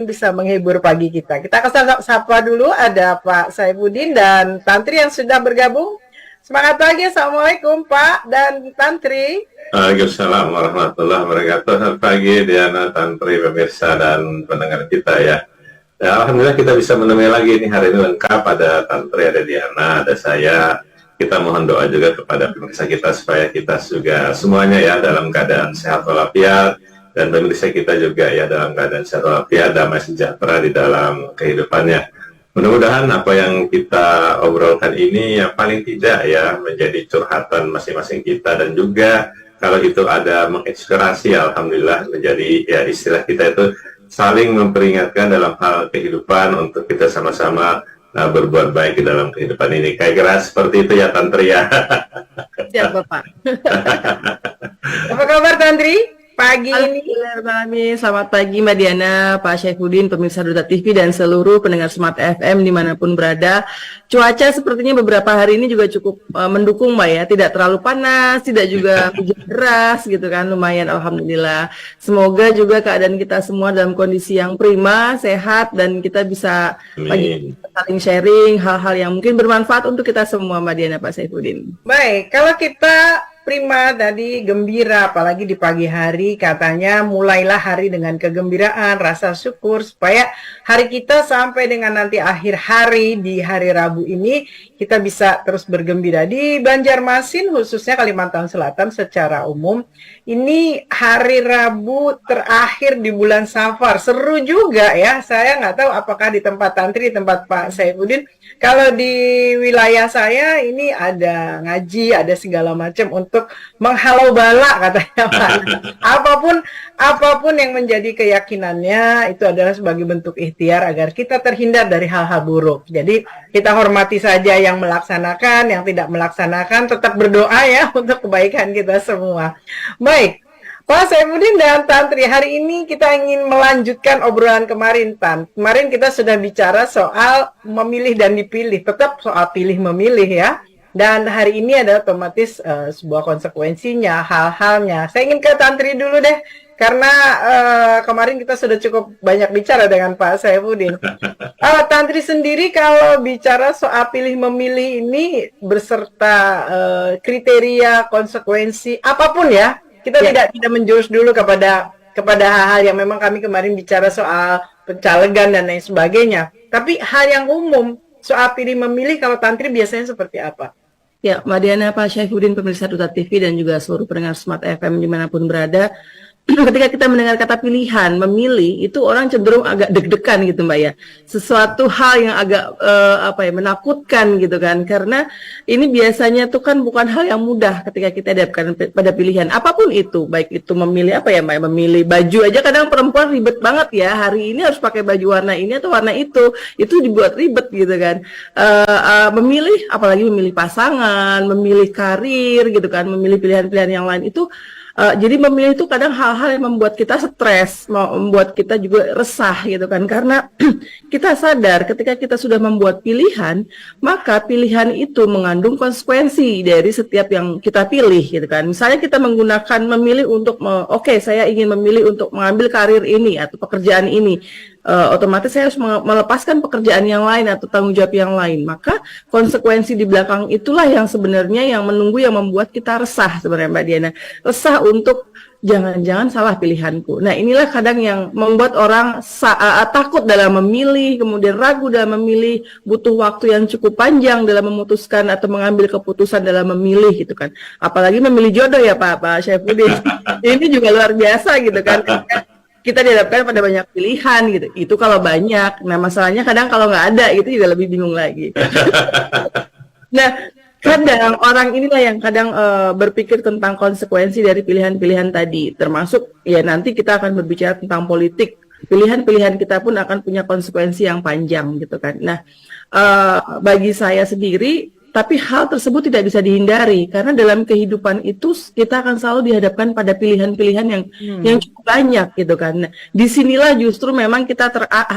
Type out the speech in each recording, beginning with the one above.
bisa menghibur pagi kita. Kita akan sapa dulu ada Pak Saifuddin dan Tantri yang sudah bergabung. Semangat pagi, Assalamualaikum Pak dan Tantri. Waalaikumsalam warahmatullahi wabarakatuh. Selamat pagi Diana, Tantri, pemirsa dan pendengar kita ya. Ya, alhamdulillah kita bisa menemui lagi ini hari ini lengkap, ada Tantri, ada Diana, ada saya. Kita mohon doa juga kepada pemirsa kita supaya kita juga semuanya ya dalam keadaan sehat walafiat, dan pemirsa kita juga ya dalam keadaan sehat walafiat, damai sejahtera di dalam kehidupannya. Mudah-mudahan apa yang kita obrolkan ini yang paling tidak ya menjadi curhatan masing-masing kita, dan juga kalau itu ada menginspirasi, alhamdulillah menjadi ya istilah kita itu saling memperingatkan dalam hal kehidupan untuk kita sama-sama berbuat baik di dalam kehidupan ini. Kira-kira seperti itu ya Tantri ya. Siap Bapak. Apa kabar Tantri? Pagi ini. Selamat pagi Mbak Diana, Pak Saifuddin, pemirsa Duta TV dan seluruh pendengar Smart FM dimanapun berada. Cuaca sepertinya beberapa hari ini juga cukup mendukung Mbak ya, tidak terlalu panas, tidak juga hujan deras gitu kan, lumayan alhamdulillah. Semoga juga keadaan kita semua dalam kondisi yang prima, sehat, dan kita bisa pagi saling sharing hal-hal yang mungkin bermanfaat untuk kita semua Mbak Diana, Pak Saifuddin. Baik, kalau kita prima tadi, gembira, apalagi di pagi hari katanya mulailah hari dengan kegembiraan, rasa syukur supaya hari kita sampai dengan nanti akhir hari di hari Rabu ini kita bisa terus bergembira. Di Banjarmasin khususnya Kalimantan Selatan secara umum ini hari Rabu terakhir di bulan Safar, seru juga ya. Saya nggak tahu apakah di tempat Tantri, di tempat Pak Saifuddin. Kalau di wilayah saya ini ada ngaji, ada segala macam untuk menghalau bala katanya Pak. Apapun yang menjadi keyakinannya itu adalah sebagai bentuk ikhtiar agar kita terhindar dari hal-hal buruk. Jadi kita hormati saja yang melaksanakan, yang tidak melaksanakan tetap berdoa ya untuk kebaikan kita semua. Baik. Pak Saifuddin dan Tantri, hari ini kita ingin melanjutkan obrolan kemarin, Tan. Kemarin kita sudah bicara soal memilih dan dipilih, tetap soal pilih memilih ya. Dan hari ini ada otomatis sebuah konsekuensinya, hal-halnya. Saya ingin ke Tantri dulu deh, karena kemarin kita sudah cukup banyak bicara dengan Pak Saifuddin. Tantri sendiri kalau bicara soal pilih memilih ini berserta kriteria, konsekuensi, apapun ya. Kita tidak menjurus dulu kepada hal-hal yang memang kami kemarin bicara soal pencalegan dan lain sebagainya. Tapi hal yang umum soal pilih memilih kalau Tantri biasanya seperti apa? Ya, Mbak Diana, Pak Saifuddin, pemirsa Duta TV dan juga seluruh pendengar Smart FM dimanapun berada. Ketika kita mendengar kata pilihan, memilih, itu orang cenderung agak deg-degan gitu Mbak ya. Sesuatu hal yang agak menakutkan gitu kan. Karena ini biasanya tuh kan bukan hal yang mudah ketika kita dihadapkan pada pilihan. Apapun itu, baik itu memilih apa ya Mbak, memilih baju aja kadang perempuan ribet banget ya. Hari ini harus pakai baju warna ini atau warna itu dibuat ribet gitu kan. Memilih, apalagi memilih pasangan, memilih karir gitu kan, memilih pilihan-pilihan yang lain itu. Jadi memilih itu kadang hal-hal yang membuat kita stres, membuat kita juga resah gitu kan. Karena kita sadar ketika kita sudah membuat pilihan, maka pilihan itu mengandung konsekuensi dari setiap yang kita pilih gitu kan. Misalnya kita menggunakan memilih untuk, saya ingin memilih untuk mengambil karir ini atau pekerjaan ini. Otomatis saya harus melepaskan pekerjaan yang lain atau tanggung jawab yang lain. Maka konsekuensi di belakang itulah yang sebenarnya yang menunggu, yang membuat kita resah sebenarnya Mbak Diana. Resah untuk jangan-jangan salah pilihanku. Nah inilah kadang yang membuat orang takut dalam memilih, kemudian ragu dalam memilih, butuh waktu yang cukup panjang dalam memutuskan atau mengambil keputusan dalam memilih gitu kan. Apalagi memilih jodoh ya Pak Saifuddin. Ini juga luar biasa gitu kan. Kita dihadapkan pada banyak pilihan gitu. Itu kalau banyak. Nah masalahnya kadang kalau nggak ada itu juga lebih bingung lagi. Nah kadang orang inilah yang kadang berpikir tentang konsekuensi dari pilihan-pilihan tadi. Termasuk ya nanti kita akan berbicara tentang politik. Pilihan-pilihan kita pun akan punya konsekuensi yang panjang gitu kan. Nah bagi saya sendiri, tapi hal tersebut tidak bisa dihindari karena dalam kehidupan itu kita akan selalu dihadapkan pada pilihan-pilihan yang cukup banyak gitu kan. Nah, disinilah justru memang kita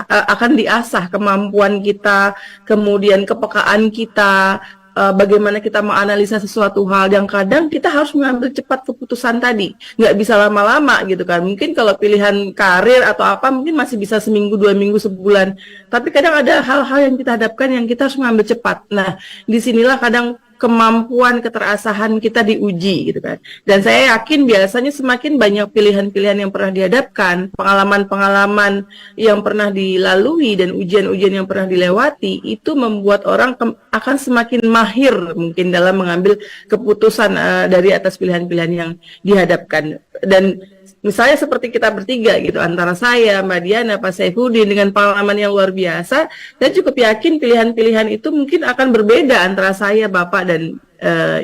akan diasah kemampuan kita, kemudian kepekaan kita, bagaimana kita menganalisa sesuatu hal yang kadang kita harus mengambil cepat keputusan tadi, nggak bisa lama-lama gitu kan. Mungkin kalau pilihan karir atau apa mungkin masih bisa seminggu, 2 minggu, sebulan, tapi kadang ada hal-hal yang kita hadapkan yang kita harus mengambil cepat. Nah, disinilah kadang kemampuan keterasahan kita diuji gitu kan. Dan saya yakin biasanya semakin banyak pilihan-pilihan yang pernah dihadapkan, pengalaman-pengalaman yang pernah dilalui dan ujian-ujian yang pernah dilewati, itu membuat orang akan semakin mahir mungkin dalam mengambil keputusan dari atas pilihan-pilihan yang dihadapkan. Dan misalnya seperti kita bertiga gitu, antara saya, Mbak Diana, Pak Saifuddin, dengan pengalaman yang luar biasa, saya cukup yakin pilihan-pilihan itu mungkin akan berbeda antara saya, Bapak, dan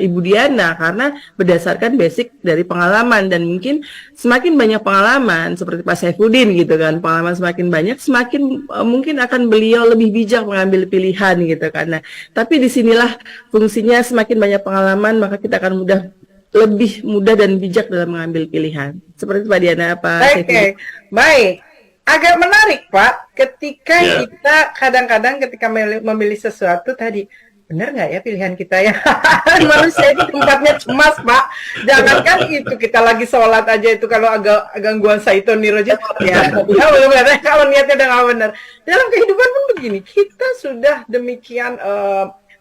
Ibu Diana, karena berdasarkan basic dari pengalaman. Dan mungkin semakin banyak pengalaman, seperti Pak Saifuddin gitu kan, pengalaman semakin banyak, semakin mungkin akan beliau lebih bijak mengambil pilihan gitu kan. Nah, tapi disinilah fungsinya, semakin banyak pengalaman, maka kita akan lebih mudah dan bijak dalam mengambil pilihan. Seperti Pak Diana, Pak Oke, baik. Agak menarik, Pak, ketika kita kadang-kadang ketika memilih sesuatu tadi, benar nggak ya pilihan kita ya? Manusia itu tempatnya cemas, Pak. Jangankan itu, kita lagi sholat aja itu kalau agak gangguan syaiton niroja, ya benar. Kalau niatnya udah nggak benar. Dalam kehidupan pun begini, kita sudah demikian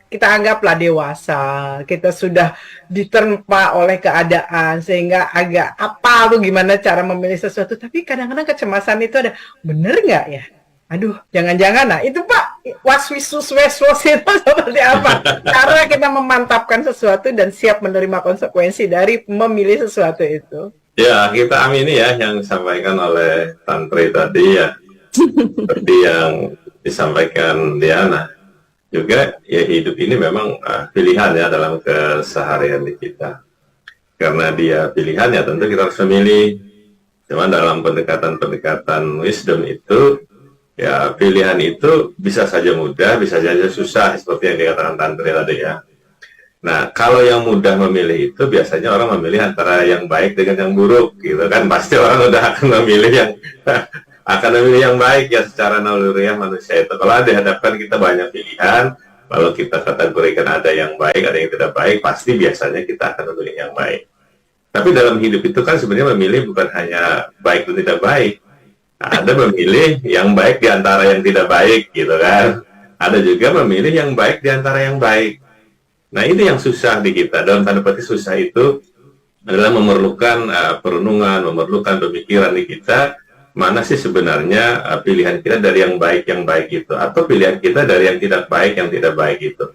kita anggaplah dewasa, kita sudah diterpa oleh keadaan sehingga agak apa tuh gimana cara memilih sesuatu, tapi kadang-kadang kecemasan itu ada, bener nggak ya? Aduh, jangan-jangan, nah itu Pak, waswisus weswas itu seperti apa? Cara kita memantapkan sesuatu dan siap menerima konsekuensi dari memilih sesuatu itu. Ya, kita amini ya yang disampaikan oleh Tantri tadi ya, seperti yang disampaikan Diana. Juga ya hidup ini memang pilihan ya dalam keseharian kita. Karena dia pilihan ya tentu kita harus memilih. Cuman dalam pendekatan-pendekatan wisdom itu, ya pilihan itu bisa saja mudah, bisa saja susah, seperti yang dikatakan Tantri tadi ya. Nah, kalau yang mudah memilih itu biasanya orang memilih antara yang baik dengan yang buruk, gitu kan. Pasti orang udah akan memilih yang baik ya secara naluriah manusia itu. Kalau dihadapkan kita banyak pilihan, lalu kita kategorikan ada yang baik, ada yang tidak baik, pasti biasanya kita akan memilih yang baik. Tapi dalam hidup itu kan sebenarnya memilih bukan hanya baik dan tidak baik. Nah, ada memilih yang baik di antara yang tidak baik, gitu kan. Ada juga memilih yang baik di antara yang baik. Nah, ini yang susah di kita. Dalam tanda petik susah itu adalah memerlukan perenungan, memerlukan pemikiran di kita, mana sih sebenarnya pilihan kita dari yang baik itu, atau pilihan kita dari yang tidak baik itu.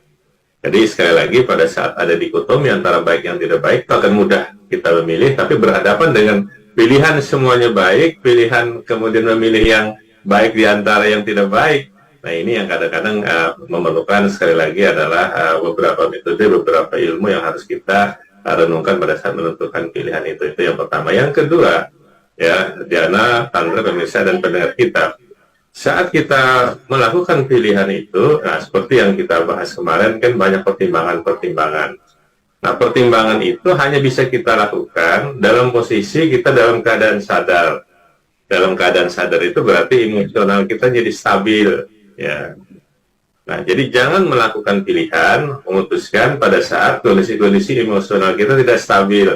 Jadi sekali lagi pada saat ada dikotomi antara baik yang tidak baik, itu akan mudah kita memilih, tapi berhadapan dengan pilihan semuanya baik, pilihan kemudian memilih yang baik di antara yang tidak baik. Nah, ini yang kadang-kadang memerlukan sekali lagi adalah beberapa metode, beberapa ilmu yang harus kita renungkan pada saat menentukan pilihan itu. Itu yang pertama. Yang kedua, ya, Diana, Tantri, pemirsa dan pendengar kita, saat kita melakukan pilihan itu, nah seperti yang kita bahas kemarin kan banyak pertimbangan-pertimbangan. Nah, pertimbangan itu hanya bisa kita lakukan dalam posisi kita dalam keadaan sadar. Dalam keadaan sadar itu berarti emosional kita jadi stabil, ya. Nah, jadi jangan melakukan pilihan, memutuskan pada saat kondisi-kondisi emosional kita tidak stabil.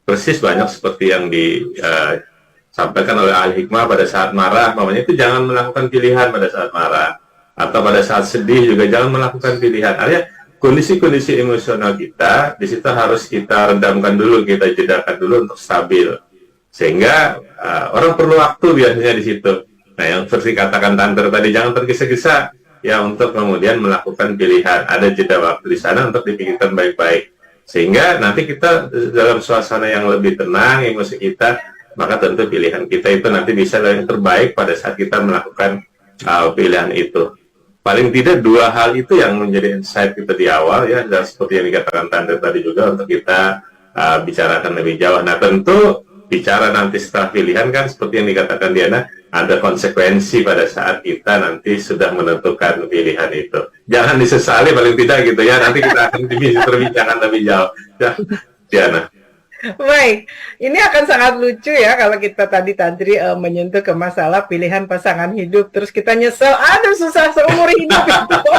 Persis banyak seperti yang disampaikan oleh ahli hikmah pada saat marah, namanya itu jangan melakukan pilihan pada saat marah, atau pada saat sedih juga jangan melakukan pilihan. Artinya kondisi-kondisi emosional kita di situ harus kita redamkan dulu, kita jedakan dulu untuk stabil, sehingga orang perlu waktu biasanya di situ. Nah, yang seperti katakan Tantri tadi, jangan tergesa-gesa ya untuk kemudian melakukan pilihan. Ada jeda waktu di sana untuk dipikirkan baik-baik, sehingga nanti kita dalam suasana yang lebih tenang, emosi kita, maka tentu pilihan kita itu nanti bisa yang terbaik pada saat kita melakukan pilihan itu. Paling tidak dua hal itu yang menjadi insight kita di awal ya, dan seperti yang dikatakan Tantri tadi juga untuk kita bicarakan lebih jauh. Nah, tentu bicara nanti setelah pilihan kan seperti yang dikatakan Diana, ada konsekuensi pada saat kita nanti sudah menentukan pilihan itu. Jangan disesali paling tidak gitu ya, nanti kita akan perbincangan lebih jauh ya, Diana. Baik, ini akan sangat lucu ya kalau kita tadi Tantri menyentuh ke masalah pilihan pasangan hidup, terus kita nyesel, aduh susah seumur hidup itu.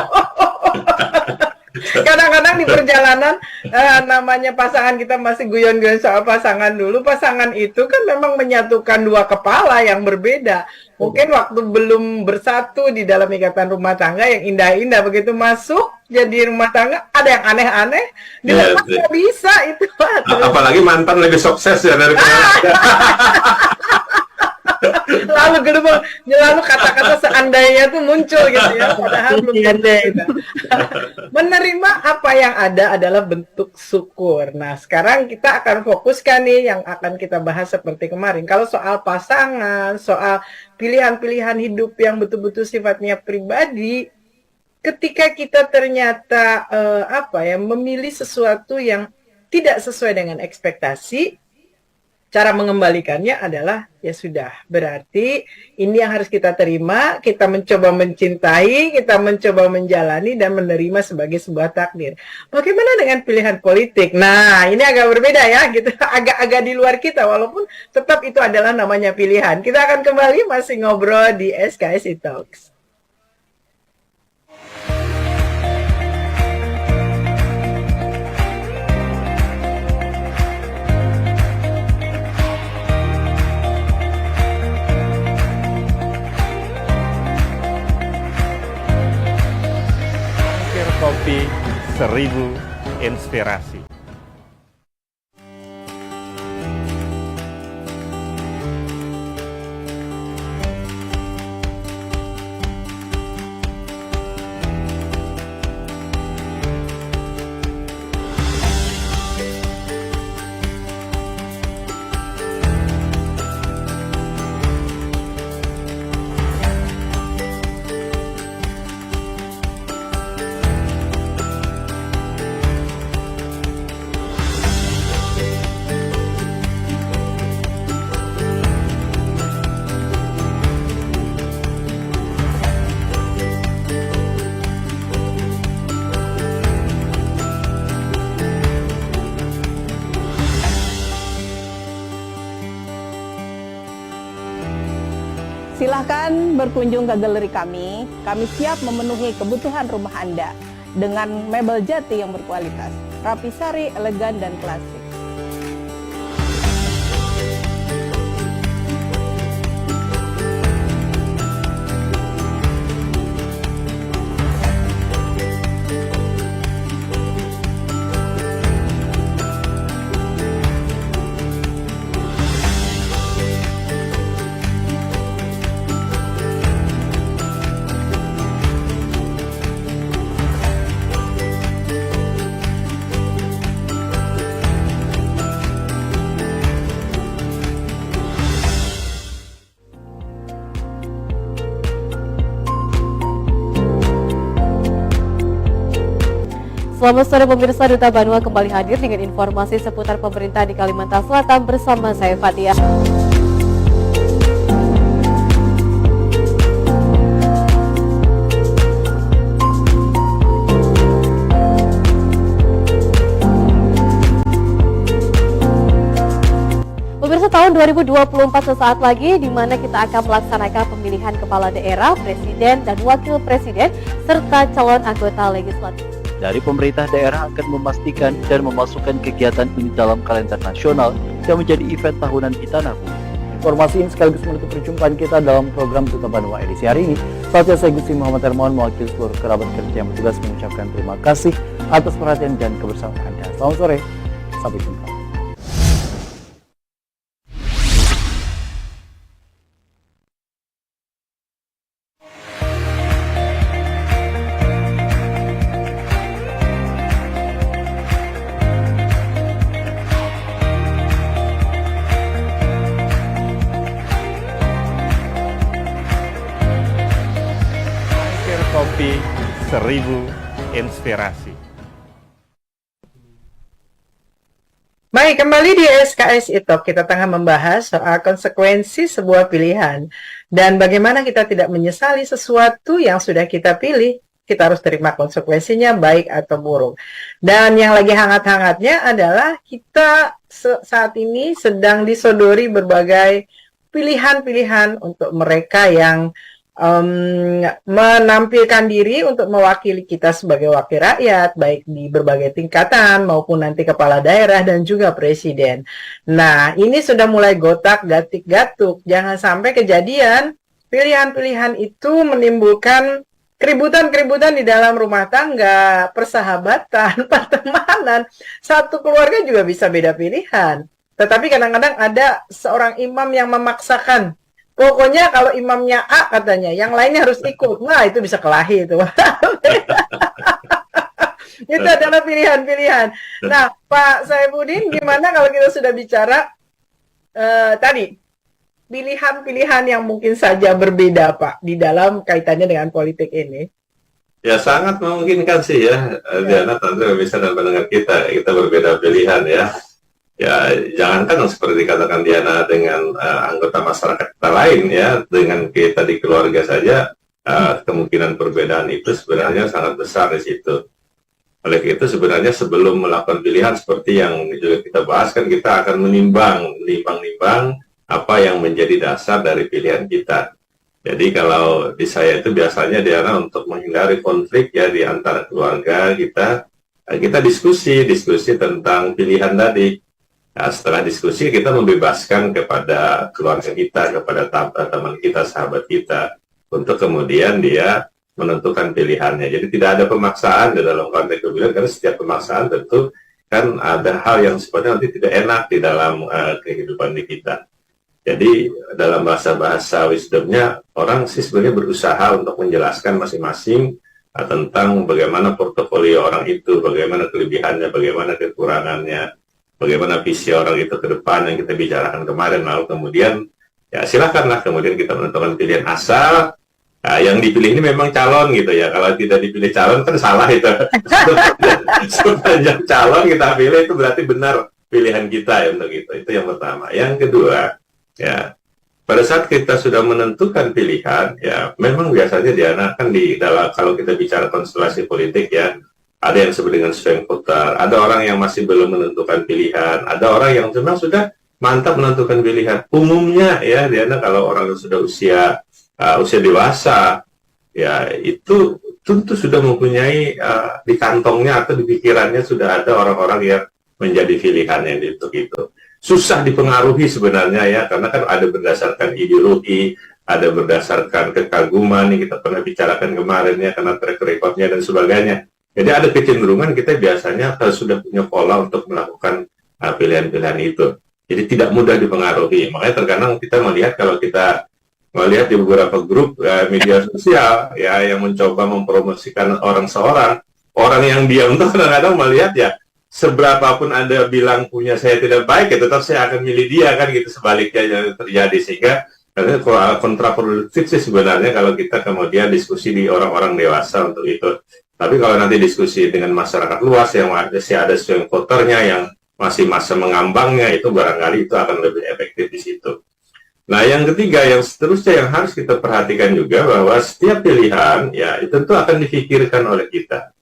Kadang-kadang di perjalanan namanya pasangan kita masih guyon-guyon soal pasangan dulu. Pasangan itu kan memang menyatukan dua kepala yang berbeda. Mungkin waktu belum bersatu di dalam ikatan rumah tangga yang indah-indah, begitu masuk jadi rumah tangga ada yang aneh-aneh. Dilepas nggak bisa itu. Apalagi mantan lebih sukses ya dari Lalu gerbang, lalu kata-kata seandainya tuh muncul gitu ya, padahal belum ada gitu. Menerima apa yang ada adalah bentuk syukur. Nah, sekarang kita akan fokuskan nih yang akan kita bahas seperti kemarin. Kalau soal pasangan, soal pilihan-pilihan hidup yang betul-betul sifatnya pribadi, ketika kita ternyata memilih sesuatu yang tidak sesuai dengan ekspektasi, cara mengembalikannya adalah ya sudah, berarti ini yang harus kita terima, kita mencoba mencintai, kita mencoba menjalani dan menerima sebagai sebuah takdir. Bagaimana dengan pilihan politik? Nah, ini agak berbeda ya, gitu. Agak-agak di luar kita, walaupun tetap itu adalah namanya pilihan. Kita akan kembali masih ngobrol di SKSI Talks. Kopi 1000 Inspirasi. Silahkan berkunjung ke galeri kami. Kami siap memenuhi kebutuhan rumah Anda dengan mebel jati yang berkualitas, rapi sari, elegan, dan klasik. Selamat sore pemirsa, Duta Banua kembali hadir dengan informasi seputar pemerintah di Kalimantan Selatan bersama saya Fatia. Pemirsa, tahun 2024 sesaat lagi di mana kita akan melaksanakan pemilihan kepala daerah, presiden dan wakil presiden serta calon anggota legislatif. Dari pemerintah daerah akan memastikan dan memasukkan kegiatan ini dalam kalender nasional dan menjadi event tahunan di tanah bumi. Informasi ini sekaligus menutup perjumpaan kita dalam program Duta Banua edisi hari ini. Saya Gusti Muhammad Hermawan mewakili seluruh kerabat kerja yang bertugas mengucapkan terima kasih atas perhatian dan kebersamaan Anda. Selamat sore, sampai jumpa. Kopi 1000 Inspirasi. Baik, kembali di SKSI Talk. Kita tengah membahas soal konsekuensi sebuah pilihan dan bagaimana kita tidak menyesali sesuatu yang sudah kita pilih. Kita harus terima konsekuensinya baik atau buruk. Dan yang lagi hangat-hangatnya adalah kita saat ini sedang disodori berbagai pilihan-pilihan untuk mereka yang menampilkan diri untuk mewakili kita sebagai wakil rakyat, baik di berbagai tingkatan maupun nanti kepala daerah dan juga presiden. Nah, ini sudah mulai gotak-gatik-gatuk. Jangan sampai kejadian pilihan-pilihan itu menimbulkan keributan-keributan di dalam rumah tangga, persahabatan, pertemanan. Satu keluarga juga bisa beda pilihan. Tetapi kadang-kadang ada seorang imam yang memaksakan, pokoknya kalau imamnya A katanya, yang lainnya harus ikut. Nah, itu bisa kelahi itu. Itu adalah pilihan-pilihan. Nah, Pak Saifuddin, gimana kalau kita sudah bicara tadi, pilihan-pilihan yang mungkin saja berbeda, Pak, di dalam kaitannya dengan politik ini? Ya, sangat memungkinkan sih ya, Diana, tentu bisa dan mendengar kita berbeda pilihan ya. Ya, jangankan seperti dikatakan Diana dengan anggota masyarakat kita lain ya, dengan kita di keluarga saja, kemungkinan perbedaan itu sebenarnya sangat besar di situ. Oleh itu sebenarnya sebelum melakukan pilihan seperti yang juga kita bahas, kan kita akan menimbang apa yang menjadi dasar dari pilihan kita. Jadi kalau di saya itu biasanya Diana, untuk menghindari konflik ya di antara keluarga kita diskusi tentang pilihan tadi. Nah, setelah diskusi kita membebaskan kepada keluarga kita, kepada teman kita, sahabat kita, untuk kemudian dia menentukan pilihannya. Jadi tidak ada pemaksaan di dalam konteks pemilihan, karena setiap pemaksaan tentu kan ada hal yang sebenarnya nanti tidak enak di dalam kehidupan di kita. Jadi dalam bahasa wisdomnya, orang sih sebenarnya berusaha untuk menjelaskan masing-masing tentang bagaimana portofolio orang itu, bagaimana kelebihannya, bagaimana kekurangannya, bagaimana visi orang itu ke depan yang kita bicarakan kemarin. Lalu kemudian ya silakanlah kemudian kita menentukan pilihan, asal yang dipilih ini memang calon gitu ya. Kalau tidak dipilih calon kan salah itu. Sepanjang calon kita pilih itu berarti benar pilihan kita ya untuk itu. Itu yang pertama. Yang kedua ya, pada saat kita sudah menentukan pilihan ya, memang biasanya Diana kan di dalam, kalau kita bicara konstelasi politik ya, ada yang disebut dengan swing voter, ada orang yang masih belum menentukan pilihan, ada orang yang memang sudah mantap menentukan pilihan. Umumnya ya Diana, kalau orang yang sudah usia dewasa ya, itu tentu sudah mempunyai di kantongnya atau di pikirannya sudah ada orang-orang yang menjadi pilihannya untuk itu. Susah dipengaruhi sebenarnya ya, karena kan ada berdasarkan ideologi, ada berdasarkan kekaguman yang kita pernah bicarakan kemarin ya, karena track record-nya dan sebagainya. Jadi ada kecenderungan kita biasanya sudah punya pola untuk melakukan pilihan-pilihan itu. Jadi tidak mudah dipengaruhi. Makanya terkadang kita melihat, kalau kita melihat di beberapa grup media sosial ya, yang mencoba mempromosikan seorang yang diam itu kadang-kadang melihat ya, seberapapun Anda bilang punya saya tidak baik ya, tetap saya akan milih dia kan gitu, sebaliknya yang terjadi. Sehingga kontraproduktif sih sebenarnya kalau kita kemudian diskusi di orang-orang dewasa untuk itu. Tapi kalau nanti diskusi dengan masyarakat luas yang masih ada swing voternya, yang masih masa mengambangnya, itu barangkali itu akan lebih efektif di situ. Nah, yang ketiga, yang seterusnya yang harus kita perhatikan juga, bahwa setiap pilihan ya itu tentu akan dipikirkan oleh kita.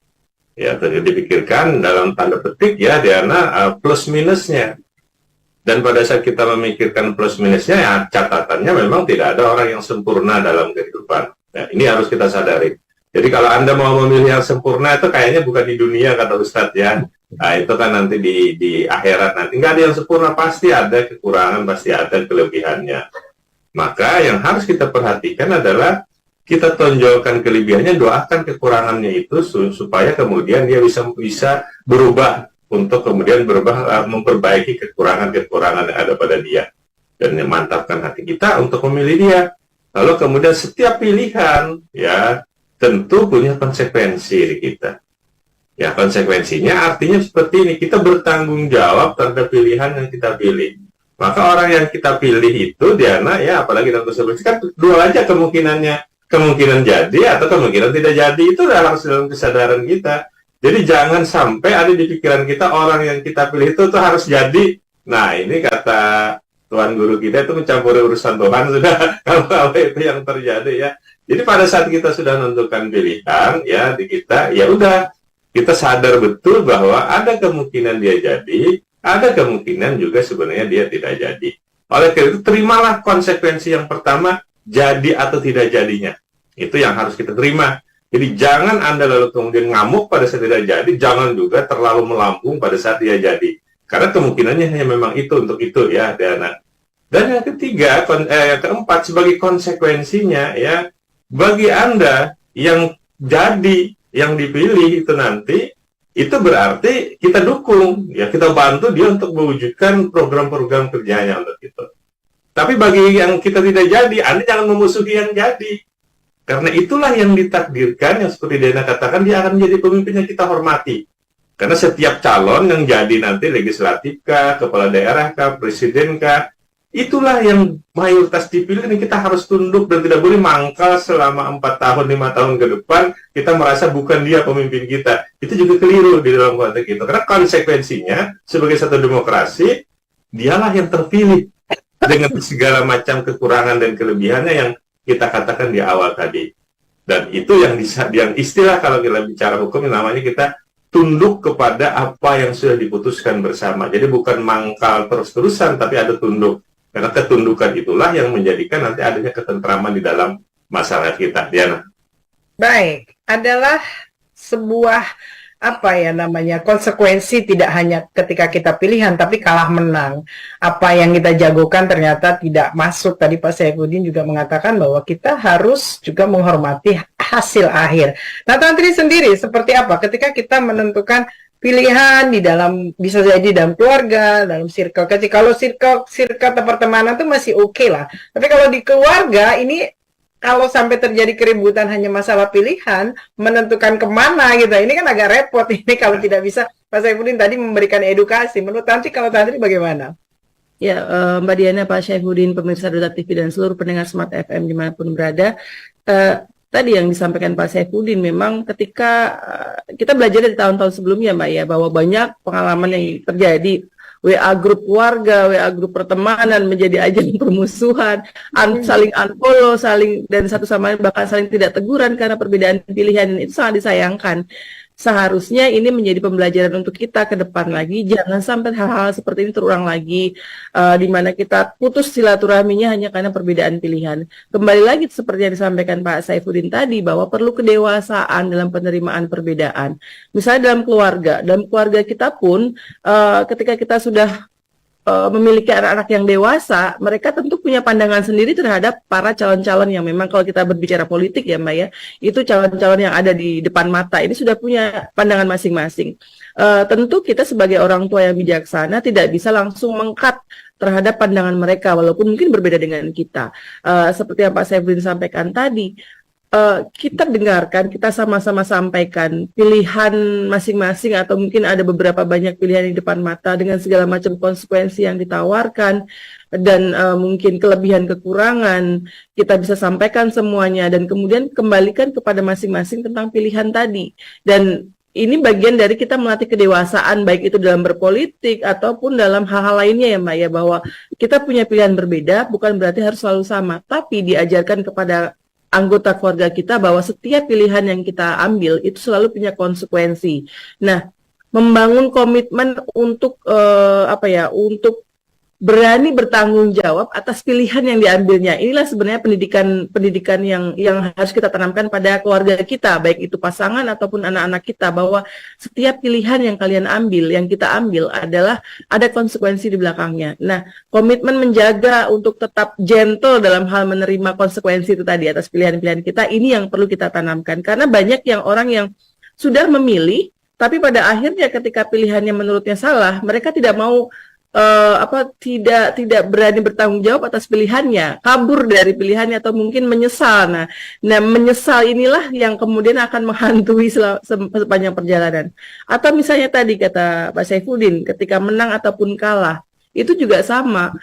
Ya, dipikirkan dalam tanda petik ya, Diana, plus minusnya. Dan pada saat kita memikirkan plus minusnya ya, catatannya memang tidak ada orang yang sempurna dalam kehidupan. Nah, ini harus kita sadari. Jadi kalau Anda mau memilih yang sempurna itu kayaknya bukan di dunia, kata Ustadz ya. Nah, itu kan nanti di akhirat nanti. Nggak ada yang sempurna, pasti ada kekurangan, pasti ada kelebihannya. Maka yang harus kita perhatikan adalah kita tonjolkan kelebihannya, doakan kekurangannya itu supaya kemudian dia bisa berubah, untuk kemudian memperbaiki kekurangan-kekurangan yang ada pada dia. Dan mantapkan hati kita untuk memilih dia. Lalu kemudian setiap pilihan ya tentu punya konsekuensi di kita. Ya, konsekuensinya artinya seperti ini, kita bertanggung jawab terhadap pilihan yang kita pilih. Maka orang yang kita pilih itu, Diana, ya apalagi dalam konsekuensi, kan dua aja kemungkinannya. Kemungkinan jadi atau kemungkinan tidak jadi, itu harus dalam kesadaran kita. Jadi jangan sampai ada di pikiran kita, orang yang kita pilih itu tuh harus jadi. Nah, ini kata Tuhan Guru kita, itu mencampuri urusan Tuhan sudah, kalau itu yang terjadi ya. Jadi pada saat kita sudah menentukan pilihan ya di kita, ya udah kita sadar betul bahwa ada kemungkinan dia jadi, ada kemungkinan juga sebenarnya dia tidak jadi. Oleh karena itu terimalah konsekuensi yang pertama, jadi atau tidak jadinya. Itu yang harus kita terima. Jadi jangan Anda lalu kemudian ngamuk pada saat tidak jadi, jangan juga terlalu melambung pada saat dia jadi. Karena kemungkinannya hanya memang itu untuk itu ya, Diana. Dan yang ketiga, yang keempat, sebagai konsekuensinya ya, bagi Anda yang jadi, yang dipilih itu nanti, itu berarti kita dukung, ya kita bantu dia untuk mewujudkan program-program kerjanya untuk itu. Tapi bagi yang kita tidak jadi, Anda jangan memusuhi yang jadi. Karena itulah yang ditakdirkan, yang seperti Diana katakan, dia akan menjadi pemimpin yang kita hormati. Karena setiap calon yang jadi nanti legislatif kah, kepala daerah kah, presiden kah, itulah yang mayoritas dipilih, dan kita harus tunduk dan tidak boleh mangkal selama 4 tahun, 5 tahun ke depan, kita merasa bukan dia pemimpin kita. Itu juga keliru di dalam konteks itu. Karena konsekuensinya, sebagai satu demokrasi, dialah yang terpilih dengan segala macam kekurangan dan kelebihannya yang kita katakan di awal tadi. Dan itu yang istilah kalau kita bicara hukum, namanya kita tunduk kepada apa yang sudah diputuskan bersama. Jadi bukan mangkal terus-terusan, tapi ada tunduk. Karena ketundukan itulah yang menjadikan nanti adanya ketentraman di dalam masyarakat kita. Diana. Baik, adalah sebuah konsekuensi tidak hanya ketika kita pilihan, tapi kalah menang. Apa yang kita jagokan ternyata tidak masuk. Tadi Pak Saifuddin juga mengatakan bahwa kita harus juga menghormati hasil akhir. Nah, Tantri sendiri seperti apa ketika kita menentukan pilihan di dalam, bisa jadi dalam keluarga, dalam circle kecil. Kalau circle pertemanan itu masih oke lah. Tapi kalau di keluarga ini, kalau sampai terjadi keributan hanya masalah pilihan, menentukan kemana gitu, ini kan agak repot ini kalau tidak bisa. Pak Saifuddin tadi memberikan edukasi. Menurut Tantri, kalau Tantri bagaimana? Ya, Mbak Diana, Pak Saifuddin, pemirsa Duta TV dan seluruh pendengar Smart FM dimanapun berada, tadi yang disampaikan Pak Saifuddin, memang ketika kita belajar dari tahun-tahun sebelumnya, Mbak ya, bahwa banyak pengalaman yang terjadi. WA grup keluarga, WA grup pertemanan menjadi ajang permusuhan, saling unfollow, dan satu sama lain bahkan saling tidak teguran karena perbedaan pilihan, dan itu sangat disayangkan. Seharusnya ini menjadi pembelajaran untuk kita ke depan lagi, jangan sampai hal-hal seperti ini terulang lagi, di mana kita putus silaturahminya hanya karena perbedaan pilihan. Kembali lagi seperti yang disampaikan Pak Saifuddin tadi, bahwa perlu kedewasaan dalam penerimaan perbedaan. Misalnya dalam keluarga kita pun, ketika kita sudah memiliki anak-anak yang dewasa, mereka tentu punya pandangan sendiri terhadap para calon-calon yang memang, kalau kita berbicara politik ya Mbak ya, itu calon-calon yang ada di depan mata, ini sudah punya pandangan masing-masing. Tentu kita sebagai orang tua yang bijaksana tidak bisa langsung meng-cut terhadap pandangan mereka, walaupun mungkin berbeda dengan kita. Seperti yang Pak Saifuddin sampaikan tadi, kita dengarkan, kita sama-sama sampaikan pilihan masing-masing, atau mungkin ada beberapa banyak pilihan di depan mata dengan segala macam konsekuensi yang ditawarkan, dan mungkin kelebihan kekurangan, kita bisa sampaikan semuanya, dan kemudian kembalikan kepada masing-masing tentang pilihan tadi. Dan ini bagian dari kita melatih kedewasaan, baik itu dalam berpolitik ataupun dalam hal-hal lainnya ya Mbak ya, bahwa kita punya pilihan berbeda, bukan berarti harus selalu sama, tapi diajarkan kepada anggota keluarga kita bahwa setiap pilihan yang kita ambil itu selalu punya konsekuensi. Nah, membangun komitmen untuk untuk berani bertanggung jawab atas pilihan yang diambilnya. Inilah sebenarnya pendidikan yang harus kita tanamkan pada keluarga kita, baik itu pasangan ataupun anak-anak kita, bahwa setiap pilihan yang kalian ambil, yang kita ambil adalah ada konsekuensi di belakangnya. Nah, komitmen menjaga untuk tetap gentle dalam hal menerima konsekuensi itu tadi atas pilihan-pilihan kita, ini yang perlu kita tanamkan. Karena banyak orang yang sudah memilih, tapi pada akhirnya ketika pilihannya menurutnya salah, mereka tidak mau tidak berani bertanggung jawab atas pilihannya, kabur dari pilihannya, atau mungkin menyesal. Nah, menyesal inilah yang kemudian akan menghantui sepanjang perjalanan. Atau misalnya tadi kata Pak Saifuddin, ketika menang ataupun kalah, itu juga sama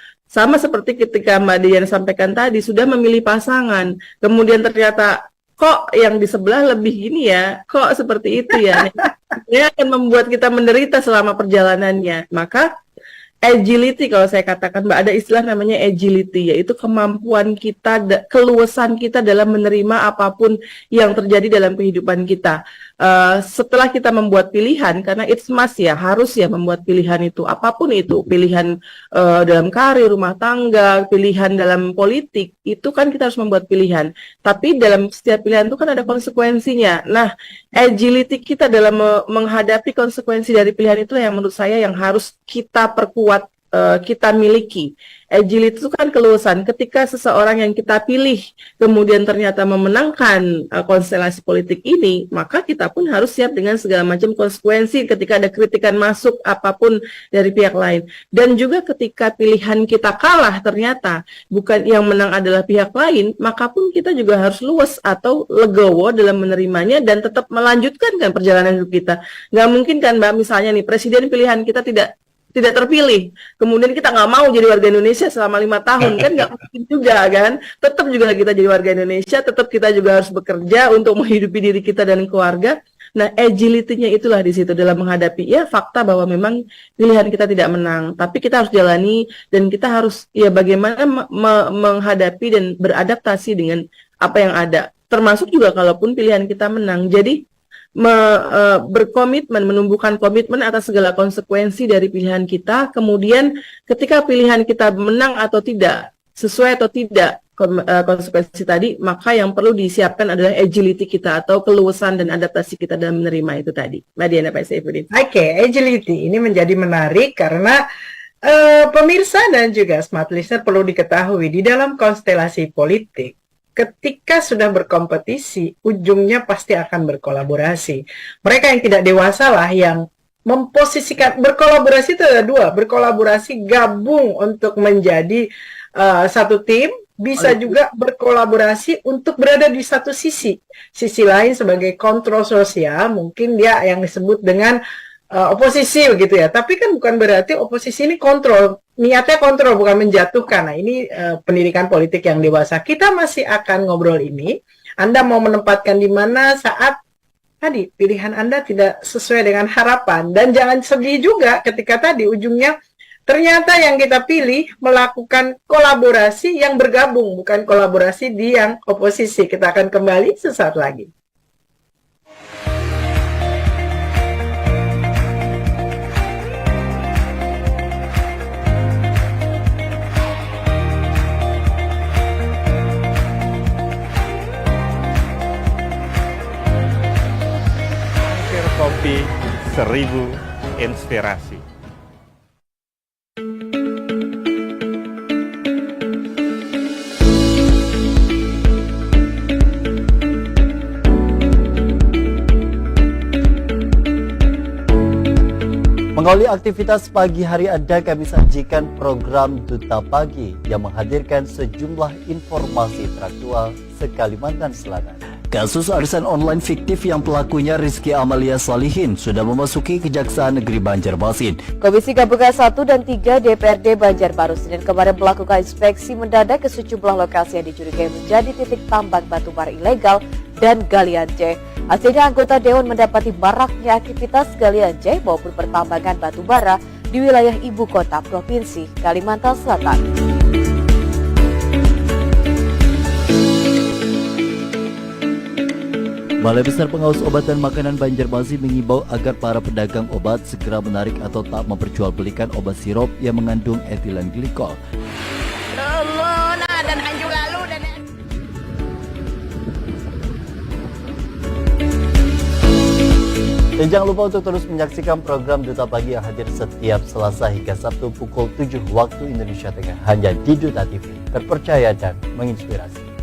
seperti ketika Mbak Diana sampaikan tadi, sudah memilih pasangan, kemudian ternyata kok yang di sebelah lebih gini ya, kok seperti itu ya. Ini akan membuat kita menderita selama perjalanannya. Maka agility, kalau saya katakan Mbak, ada istilah namanya agility, yaitu kemampuan kita, keluasan kita dalam menerima apapun yang terjadi dalam kehidupan kita. Setelah kita membuat pilihan, karena it's must ya, harus ya membuat pilihan itu, apapun itu, pilihan dalam karir, rumah tangga, pilihan dalam politik, itu kan kita harus membuat pilihan. Tapi dalam setiap pilihan itu kan ada konsekuensinya. Nah, agility kita dalam menghadapi konsekuensi dari pilihan itu yang menurut saya yang harus kita perkuat, kita miliki. Agility itu kan keluasan. Ketika seseorang yang kita pilih kemudian ternyata memenangkan konstelasi politik ini, maka kita pun harus siap dengan segala macam konsekuensi ketika ada kritikan masuk apapun dari pihak lain. Dan juga ketika pilihan kita kalah ternyata bukan yang menang adalah pihak lain, maka pun kita juga harus luwes atau legowo dalam menerimanya dan tetap melanjutkan kan perjalanan hidup kita. Nggak mungkin kan Mbak, misalnya nih presiden pilihan kita tidak terpilih, kemudian kita nggak mau jadi warga Indonesia selama 5 tahun, kan nggak mungkin juga kan, tetap juga kita jadi warga Indonesia, tetap kita juga harus bekerja untuk menghidupi diri kita dan keluarga. Nah, agility-nya itulah di situ dalam menghadapi ya fakta bahwa memang pilihan kita tidak menang, tapi kita harus jalani dan kita harus ya bagaimana menghadapi dan beradaptasi dengan apa yang ada, termasuk juga kalaupun pilihan kita menang. Jadi berkomitmen, menumbuhkan komitmen atas segala konsekuensi dari pilihan kita. Kemudian ketika pilihan kita menang atau tidak, sesuai atau tidak konsekuensi tadi, maka yang perlu disiapkan adalah agility kita atau keluasan dan adaptasi kita dalam menerima itu tadi. Mbak Diana, Pak Saifuddin. Oke, agility ini menjadi menarik karena pemirsa dan juga smart listener perlu diketahui di dalam konstelasi politik, ketika sudah berkompetisi, ujungnya pasti akan berkolaborasi. Mereka yang tidak dewasa lah yang memposisikan, berkolaborasi itu ada dua, berkolaborasi gabung untuk menjadi satu tim, bisa juga berkolaborasi untuk berada di satu sisi. Sisi lain sebagai kontrol sosial, mungkin dia yang disebut dengan oposisi begitu ya. Tapi kan bukan berarti oposisi ini kontrol. Niatnya kontrol, bukan menjatuhkan. Nah, ini pendidikan politik yang dewasa. Kita masih akan ngobrol ini. Anda mau menempatkan di mana saat tadi pilihan Anda tidak sesuai dengan harapan. Dan jangan sedih juga ketika tadi ujungnya ternyata yang kita pilih melakukan kolaborasi yang bergabung, bukan kolaborasi di yang oposisi. Kita akan kembali sesaat lagi. Kopi 1000 inspirasi. Mengawali aktivitas pagi hari Anda, kami sajikan program Duta Pagi yang menghadirkan sejumlah informasi teraktual se-Kalimantan Selatan. Kasus arisan online fiktif yang pelakunya Rizky Amalia Salihin sudah memasuki Kejaksaan Negeri Banjarmasin. Komisi Gabungan 1 dan 3 DPRD Banjarbaru Senin kemarin melakukan inspeksi mendadak ke sejumlah lokasi yang dicurigai menjadi titik tambang batubara ilegal dan galian C. Hasilnya anggota Dewan mendapati maraknya aktivitas galian C maupun pertambangan batubara di wilayah ibu kota Provinsi Kalimantan Selatan. Balai Besar Pengawas Obat dan Makanan Banjarmasin mengimbau agar para pedagang obat segera menarik atau tak memperjualbelikan obat sirup yang mengandung etilen glikol. Dan jangan lupa untuk terus menyaksikan program Duta Pagi yang hadir setiap Selasa hingga Sabtu pukul 7 waktu Indonesia Tengah hanya di Duta TV. Terpercaya dan menginspirasi.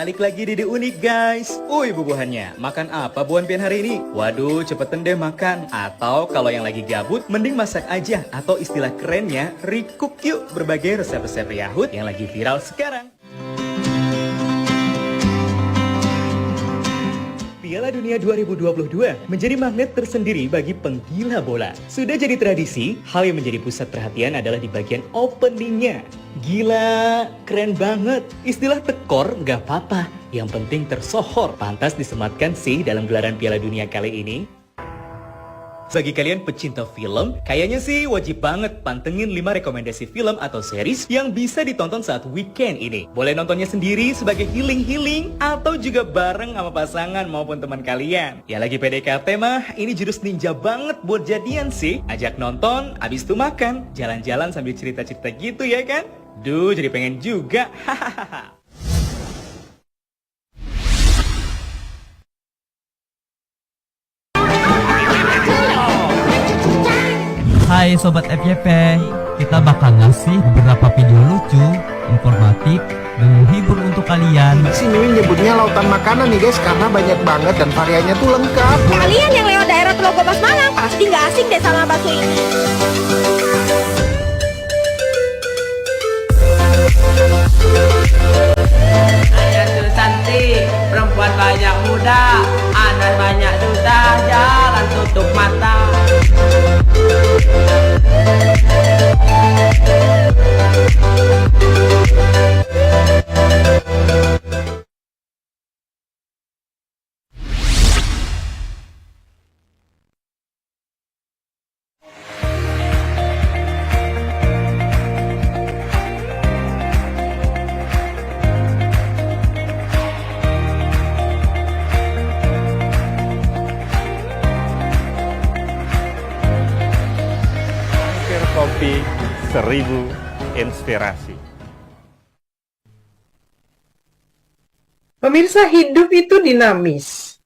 Balik lagi di Unik guys. Bubuhannya, makan apa buan pian hari ini? Waduh, cepetan deh makan. Atau kalau yang lagi gabut, mending masak aja. Atau istilah kerennya, recook yuk. Berbagai resep-resep Yahud yang lagi viral sekarang. Piala Piala Dunia 2022 menjadi magnet tersendiri bagi penggila bola. Sudah jadi tradisi, hal yang menjadi pusat perhatian adalah di bagian openingnya. Gila, keren banget. Istilah tekor nggak apa-apa, yang penting tersohor. Pantas disematkan sih dalam gelaran Piala Dunia kali ini. Bagi kalian pecinta film, kayaknya sih wajib banget pantengin 5 rekomendasi film atau series yang bisa ditonton saat weekend ini. Boleh nontonnya sendiri sebagai healing-healing atau juga bareng sama pasangan maupun teman kalian. Ya lagi PDKT mah, ini jurus ninja banget buat jadian sih. Ajak nonton, abis itu makan, jalan-jalan sambil cerita-cerita gitu ya kan? Duh, jadi pengen juga. Hahaha. Hai Sobat FYP, kita bakal ngasih beberapa video lucu, informatif, dan menghibur untuk kalian. Si Mimin nyebutnya lautan makanan nih guys, karena banyak banget dan variannya tuh lengkap. Kalian yang lewat daerah Telogobas Malang pasti nggak asing deh sama bakso ini. Saya tuh cantik, perempuan banyak muda, anak banyak duda, jalan tutup mata. Kopi 1000 inspirasi. Pemirsa, hidup itu dinamis.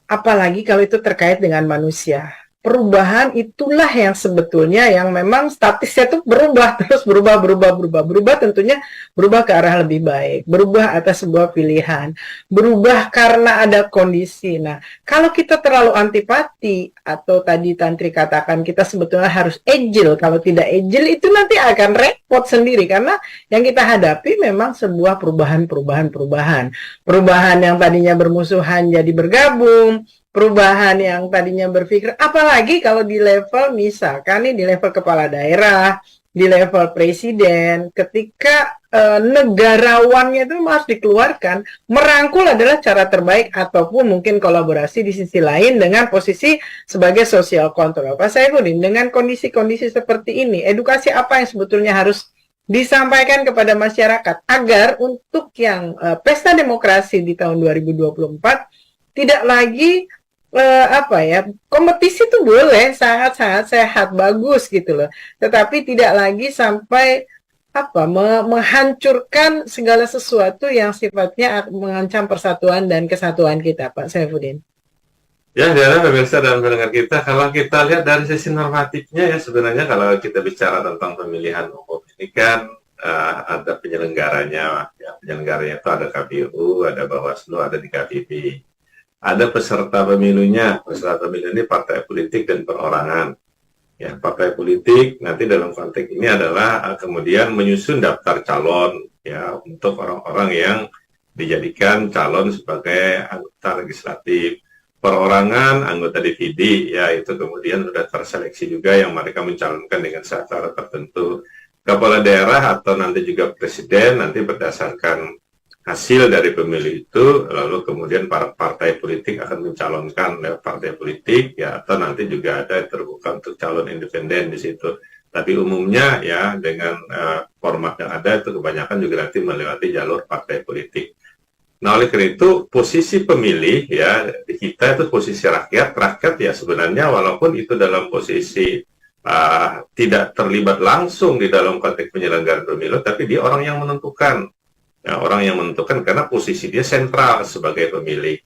Apalagi kalau itu terkait dengan manusia. Perubahan itulah yang sebetulnya yang memang statisnya itu berubah, terus berubah, tentunya berubah ke arah lebih baik, berubah atas sebuah pilihan, berubah karena ada kondisi. Nah, kalau kita terlalu antipati atau tadi Tantri katakan kita sebetulnya harus agile, kalau tidak agile itu nanti akan repot sendiri karena yang kita hadapi memang sebuah perubahan yang tadinya bermusuhan jadi bergabung, perubahan yang tadinya berpikir, apalagi kalau di level misalkan nih di level kepala daerah, di level presiden, ketika negarawannya itu harus dikeluarkan, merangkul adalah cara terbaik ataupun mungkin kolaborasi di sisi lain dengan posisi sebagai social control. Pak Saifuddin, dengan kondisi-kondisi seperti ini, edukasi apa yang sebetulnya harus disampaikan kepada masyarakat agar untuk yang pesta demokrasi di tahun 2024 tidak lagi kompetisi itu boleh sangat-sangat sehat, bagus gitu loh. Tetapi tidak lagi sampai menghancurkan segala sesuatu yang sifatnya mengancam persatuan dan kesatuan kita, Pak Saifuddin. Ya, Diana, pemirsa dan pendengar kita, kalau kita lihat dari sisi normatifnya ya sebenarnya kalau kita bicara tentang pemilihan umum ini kan ada penyelenggaranya, ya penyelenggaranya itu ada KPU, ada Bawaslu, ada DKPP. Ada peserta pemilunya, peserta pemilu ini partai politik dan perorangan. Ya, partai politik nanti dalam konteks ini adalah kemudian menyusun daftar calon ya untuk orang-orang yang dijadikan calon sebagai anggota legislatif. Perorangan, anggota DPD, ya itu kemudian sudah terseleksi juga yang mereka mencalonkan dengan syarat tertentu. Kepala daerah atau nanti juga presiden nanti berdasarkan hasil dari pemilu itu, lalu kemudian para partai politik akan mencalonkan lewat partai politik, ya atau nanti juga ada yang terbuka untuk calon independen di situ. Tapi umumnya ya dengan format yang ada itu kebanyakan juga nanti melewati jalur partai politik. Nah oleh karena itu posisi pemilih ya di kita itu posisi rakyat ya sebenarnya walaupun itu dalam posisi tidak terlibat langsung di dalam konteks penyelenggaraan pemilu, tapi dia orang yang menentukan. Ya, orang yang menentukan karena posisi dia sentral sebagai pemilih.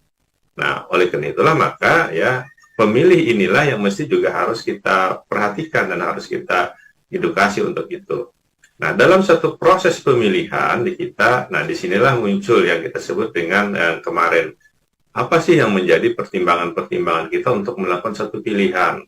Nah, oleh karena itulah maka ya pemilih inilah yang mesti juga harus kita perhatikan dan harus kita edukasi untuk itu. Nah, dalam satu proses pemilihan di kita, nah disinilah muncul yang kita sebut dengan kemarin. Apa sih yang menjadi pertimbangan-pertimbangan kita untuk melakukan satu pilihan?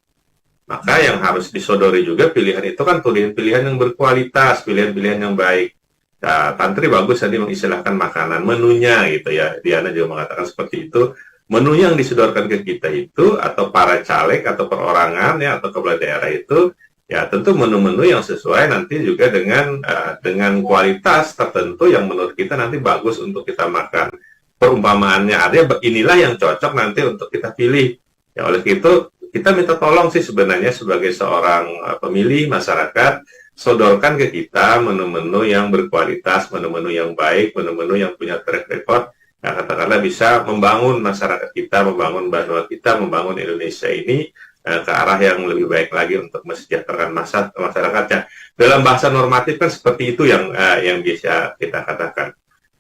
Maka yang harus disodori juga pilihan itu kan pilihan-pilihan yang berkualitas, pilihan-pilihan yang baik. Nah, Tantri bagus tadi mengistilahkan makanan, menunya gitu ya. Diana juga mengatakan seperti itu. menu yang disodorkan ke kita itu, atau para caleg atau perorangan ya, atau kepala daerah itu, ya tentu menu-menu yang sesuai nanti juga dengan kualitas tertentu yang menurut kita nanti bagus untuk kita makan. Perumpamaannya artinya inilah yang cocok nanti untuk kita pilih. Ya oleh itu kita minta tolong sih sebenarnya sebagai seorang pemilih masyarakat, sodorkan ke kita menu-menu yang berkualitas, menu-menu yang baik, menu-menu yang punya track record, ya katakanlah bisa membangun masyarakat kita, membangun Banua kita, membangun Indonesia ini ke arah yang lebih baik lagi untuk mesejahterakan masyarakatnya. Dalam bahasa normatif kan seperti itu yang bisa kita katakan.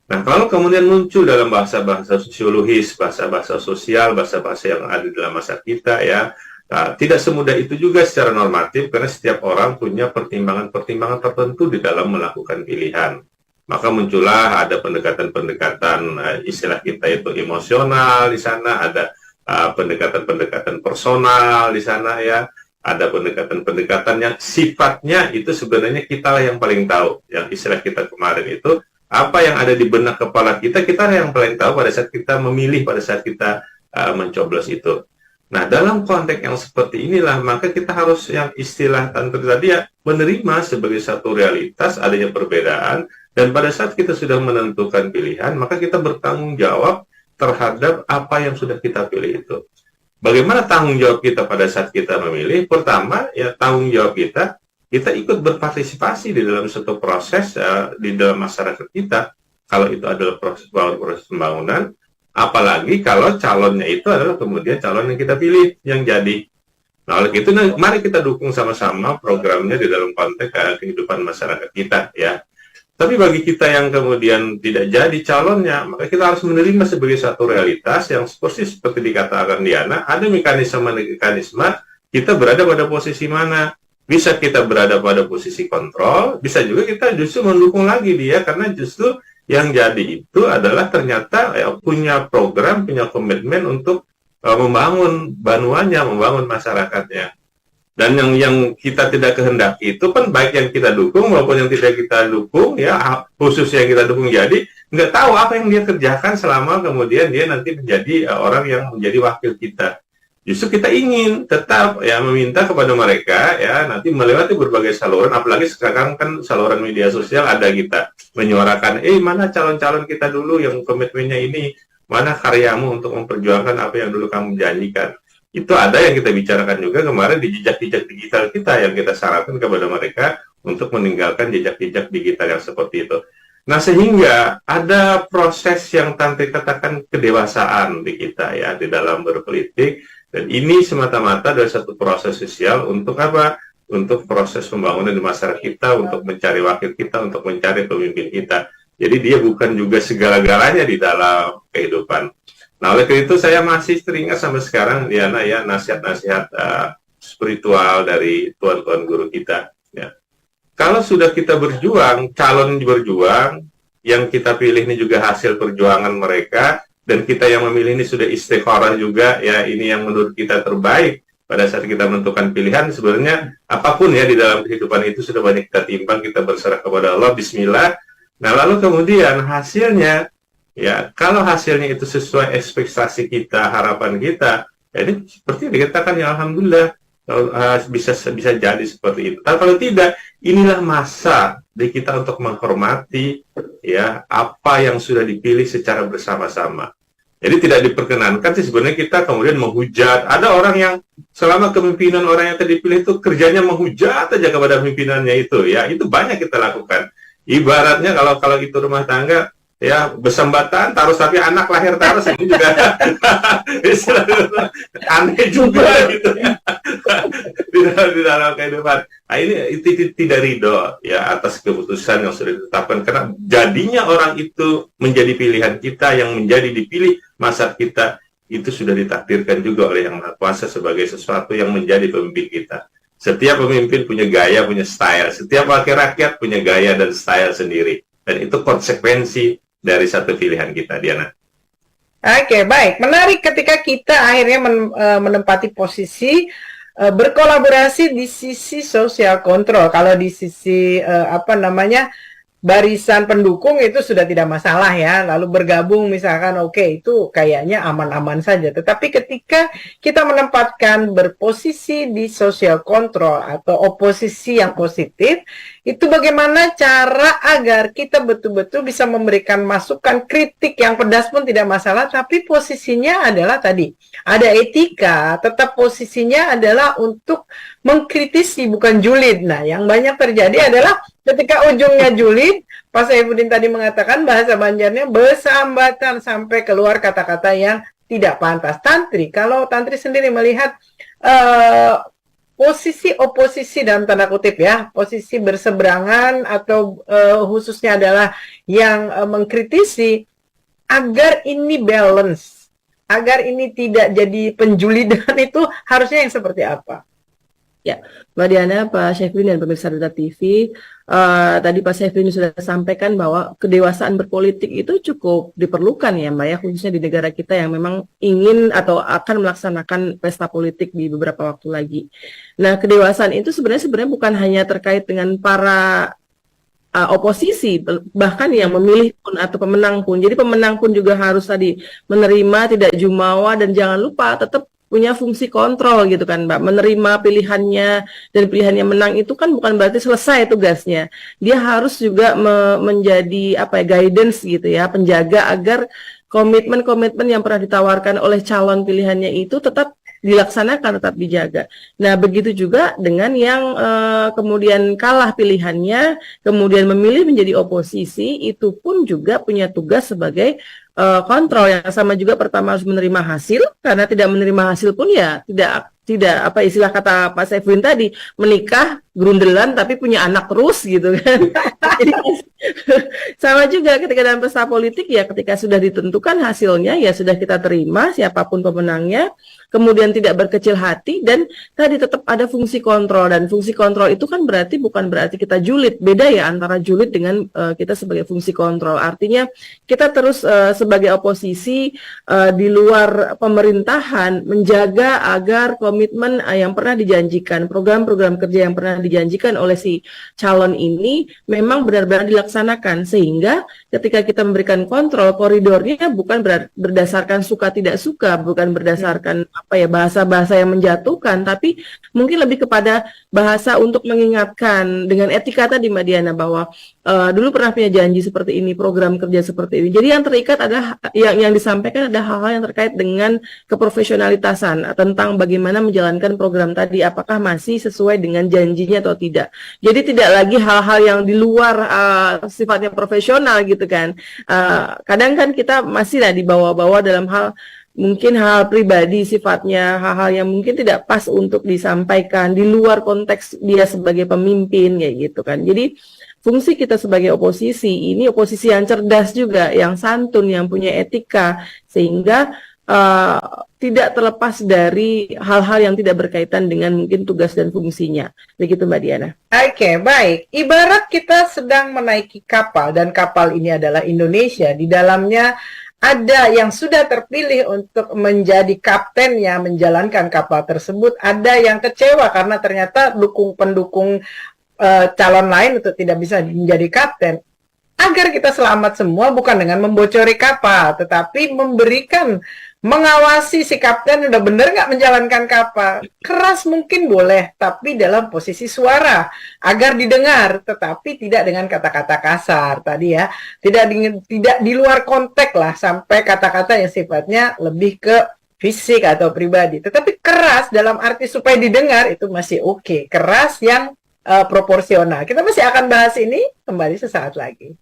Nah, kalau kemudian muncul dalam bahasa-bahasa sosiologis, bahasa-bahasa sosial, bahasa-bahasa yang ada dalam masyarakat kita ya, tidak semudah itu juga secara normatif karena setiap orang punya pertimbangan-pertimbangan tertentu di dalam melakukan pilihan. Maka muncullah ada pendekatan-pendekatan istilah kita itu emosional di sana, ada pendekatan-pendekatan personal di sana ya, ada pendekatan-pendekatan yang sifatnya itu sebenarnya kita yang paling tahu. Yang istilah kita kemarin itu apa yang ada di benak kepala kita yang paling tahu pada saat kita memilih, pada saat kita mencoblos itu. Nah, dalam konteks yang seperti inilah, maka kita harus yang istilah tantri tadi ya, menerima sebagai satu realitas adanya perbedaan, dan pada saat kita sudah menentukan pilihan, maka kita bertanggung jawab terhadap apa yang sudah kita pilih itu. Bagaimana tanggung jawab kita pada saat kita memilih? Pertama, ya tanggung jawab kita ikut berpartisipasi di dalam suatu proses di dalam masyarakat kita. Kalau itu adalah proses pembangunan, apalagi kalau calonnya itu adalah kemudian calon yang kita pilih yang jadi. Nah, oleh itu mari kita dukung sama-sama programnya di dalam konteks kehidupan masyarakat kita ya. Tapi bagi kita yang kemudian tidak jadi calonnya, maka kita harus menerima sebagai satu realitas yang seperti dikatakan Diana, ada mekanisme kita berada pada posisi mana. Bisa kita berada pada posisi kontrol, bisa juga kita justru mendukung lagi dia, karena justru yang jadi itu adalah ternyata punya program, punya komitmen untuk membangun Banuanya, membangun masyarakatnya. Dan yang kita tidak kehendaki itu kan baik yang kita dukung maupun yang tidak kita dukung, ya khususnya yang kita dukung jadi nggak tahu apa yang dia kerjakan selama kemudian dia nanti menjadi orang yang menjadi wakil kita. Justru kita ingin tetap ya meminta kepada mereka ya nanti melewati berbagai saluran, apalagi sekarang kan saluran media sosial ada, kita menyuarakan mana calon-calon kita dulu yang komitmennya ini, mana karyamu untuk memperjuangkan apa yang dulu kamu janjikan. Itu ada yang kita bicarakan juga kemarin di jejak-jejak digital kita, yang kita sarankan kepada mereka untuk meninggalkan jejak-jejak digital yang seperti itu. Nah, sehingga ada proses yang Tantri katakan kedewasaan di kita ya di dalam berpolitik. Dan ini semata-mata dari satu proses sosial untuk apa? Untuk proses pembangunan di masyarakat kita, untuk mencari wakil kita, untuk mencari pemimpin kita. Jadi dia bukan juga segala-galanya di dalam kehidupan. Nah, oleh karena itu saya masih teringat sampai sekarang, Diana, ya nasihat-nasihat spiritual dari tuan-tuan guru kita. Ya. Kalau sudah kita berjuang, calon berjuang, yang kita pilih ini juga hasil perjuangan mereka, dan kita yang memilih ini sudah istikharah juga, ya ini yang menurut kita terbaik pada saat kita menentukan pilihan. Sebenarnya apapun ya di dalam kehidupan itu sudah banyak kita timbang, kita berserah kepada Allah, bismillah. Nah lalu kemudian hasilnya, ya kalau hasilnya itu sesuai ekspektasi kita, harapan kita, ya ini seperti yang dikatakan ya alhamdulillah bisa jadi seperti itu. Tapi kalau tidak, inilah masa di kita untuk menghormati ya apa yang sudah dipilih secara bersama-sama. Jadi tidak diperkenankan sih sebenarnya kita kemudian menghujat. Ada orang yang selama kepemimpinan orang yang terpilih itu kerjanya menghujat aja kepada pimpinannya itu ya. Itu banyak kita lakukan. Ibaratnya kalau itu rumah tangga ya bersambatan taruh, tapi anak lahir taruh, ini juga aneh juga gitu ya. di dalam kehidupan. Nah, ini itu tidak ridho ya atas keputusan yang sudah ditetapkan, karena jadinya orang itu menjadi pilihan kita, yang menjadi dipilih masa kita itu sudah ditakdirkan juga oleh Yang Maha Kuasa sebagai sesuatu yang menjadi pemimpin kita. Setiap pemimpin punya gaya, punya style. Setiap wakil rakyat punya gaya dan style sendiri, dan itu konsekuensi dari satu pilihan kita, Diana. Oke, baik. Menarik ketika kita akhirnya menempati posisi berkolaborasi di sisi sosial kontrol. Kalau di sisi barisan pendukung itu sudah tidak masalah ya, lalu bergabung misalkan oke, itu kayaknya aman-aman saja. Tetapi ketika kita menempatkan berposisi di social control atau oposisi yang positif, itu bagaimana cara agar kita betul-betul bisa memberikan masukan kritik yang pedas pun tidak masalah, tapi posisinya adalah tadi ada etika, tetap posisinya adalah untuk mengkritisi bukan julid. Nah, yang banyak terjadi adalah ketika ujungnya julid, Pak Saifuddin tadi mengatakan bahasa Banjarnya bersambatan sampai keluar kata-kata yang tidak pantas. Tantri, kalau Tantri sendiri melihat posisi oposisi dalam tanda kutip ya, posisi berseberangan atau khususnya adalah yang mengkritisi, agar ini balance, agar ini tidak jadi penjulidan, itu harusnya yang seperti apa? Ya, Mbak Diana, Pak Syafrin dan pemirsa Duta TV, tadi Pak Syafrin sudah sampaikan bahwa kedewasaan berpolitik itu cukup diperlukan ya Mbak ya, khususnya di negara kita yang memang ingin atau akan melaksanakan pesta politik di beberapa waktu lagi. Nah, kedewasaan itu sebenarnya bukan hanya terkait dengan para oposisi, bahkan yang memilih pun atau pemenang pun. Jadi pemenang pun juga harus tadi menerima, tidak jumawa, dan jangan lupa tetap punya fungsi kontrol gitu kan Mbak. Menerima pilihannya dan pilihannya menang itu kan bukan berarti selesai tugasnya. Dia harus juga menjadi guidance gitu ya, penjaga agar komitmen-komitmen yang pernah ditawarkan oleh calon pilihannya itu tetap dilaksanakan, tetap dijaga. Nah, begitu juga dengan yang kemudian kalah pilihannya, kemudian memilih menjadi oposisi, itu pun juga punya tugas sebagai kontrol. Yang sama juga, pertama harus menerima hasil, karena tidak menerima hasil pun ya tidak istilah kata Pak Saifuddin tadi, menikah grundelan tapi punya anak terus gitu kan. Jadi sama juga ketika dalam pesta politik ya, ketika sudah ditentukan hasilnya ya sudah kita terima siapapun pemenangnya, kemudian tidak berkecil hati, dan tadi tetap ada fungsi kontrol. Dan fungsi kontrol itu kan bukan berarti kita julid. Beda ya antara julid dengan kita sebagai fungsi kontrol. Artinya kita terus sebagai oposisi di luar pemerintahan menjaga agar komitmen yang pernah dijanjikan, program-program kerja yang pernah dijanjikan oleh si calon ini memang benar-benar dilaksanakan, sehingga ketika kita memberikan kontrol, koridornya bukan berdasarkan suka tidak suka, bukan berdasarkan bahasa-bahasa yang menjatuhkan, tapi mungkin lebih kepada bahasa untuk mengingatkan dengan etika tadi Mbak Diana, bahwa dulu pernah punya janji seperti ini, program kerja seperti ini. Jadi yang terikat adalah yang disampaikan ada hal-hal yang terkait dengan keprofesionalitasan, tentang bagaimana menjalankan program tadi, apakah masih sesuai dengan janjinya atau tidak. Jadi tidak lagi hal-hal yang di luar sifatnya profesional gitu kan. Kadang kan kita masih dibawa-bawa dalam hal mungkin hal pribadi sifatnya, hal-hal yang mungkin tidak pas untuk disampaikan di luar konteks dia sebagai pemimpin kayak gitu kan. Jadi fungsi kita sebagai oposisi ini oposisi yang cerdas juga, yang santun, yang punya etika, sehingga tidak terlepas dari hal-hal yang tidak berkaitan dengan mungkin tugas dan fungsinya. Begitu Mbak Diana. Oke, baik. Ibarat kita sedang menaiki kapal, dan kapal ini adalah Indonesia. Di dalamnya ada yang sudah terpilih untuk menjadi kaptennya, menjalankan kapal tersebut. Ada yang kecewa karena ternyata pendukung calon lain untuk tidak bisa menjadi kapten. Agar kita selamat semua bukan dengan membocori kapal, tetapi mengawasi si kapten udah bener nggak menjalankan kapal. Keras mungkin boleh, tapi dalam posisi suara agar didengar, tetapi tidak dengan kata-kata kasar tadi ya, tidak di luar konteks lah, sampai kata-kata yang sifatnya lebih ke fisik atau pribadi. Tetapi keras dalam arti supaya didengar itu masih oke. Keras yang proporsional. Kita masih akan bahas ini kembali sesaat lagi.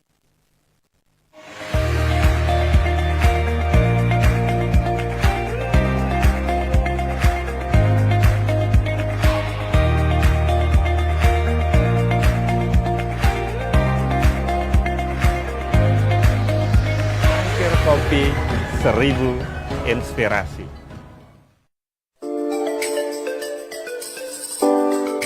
Kopi 1000 inspirasi.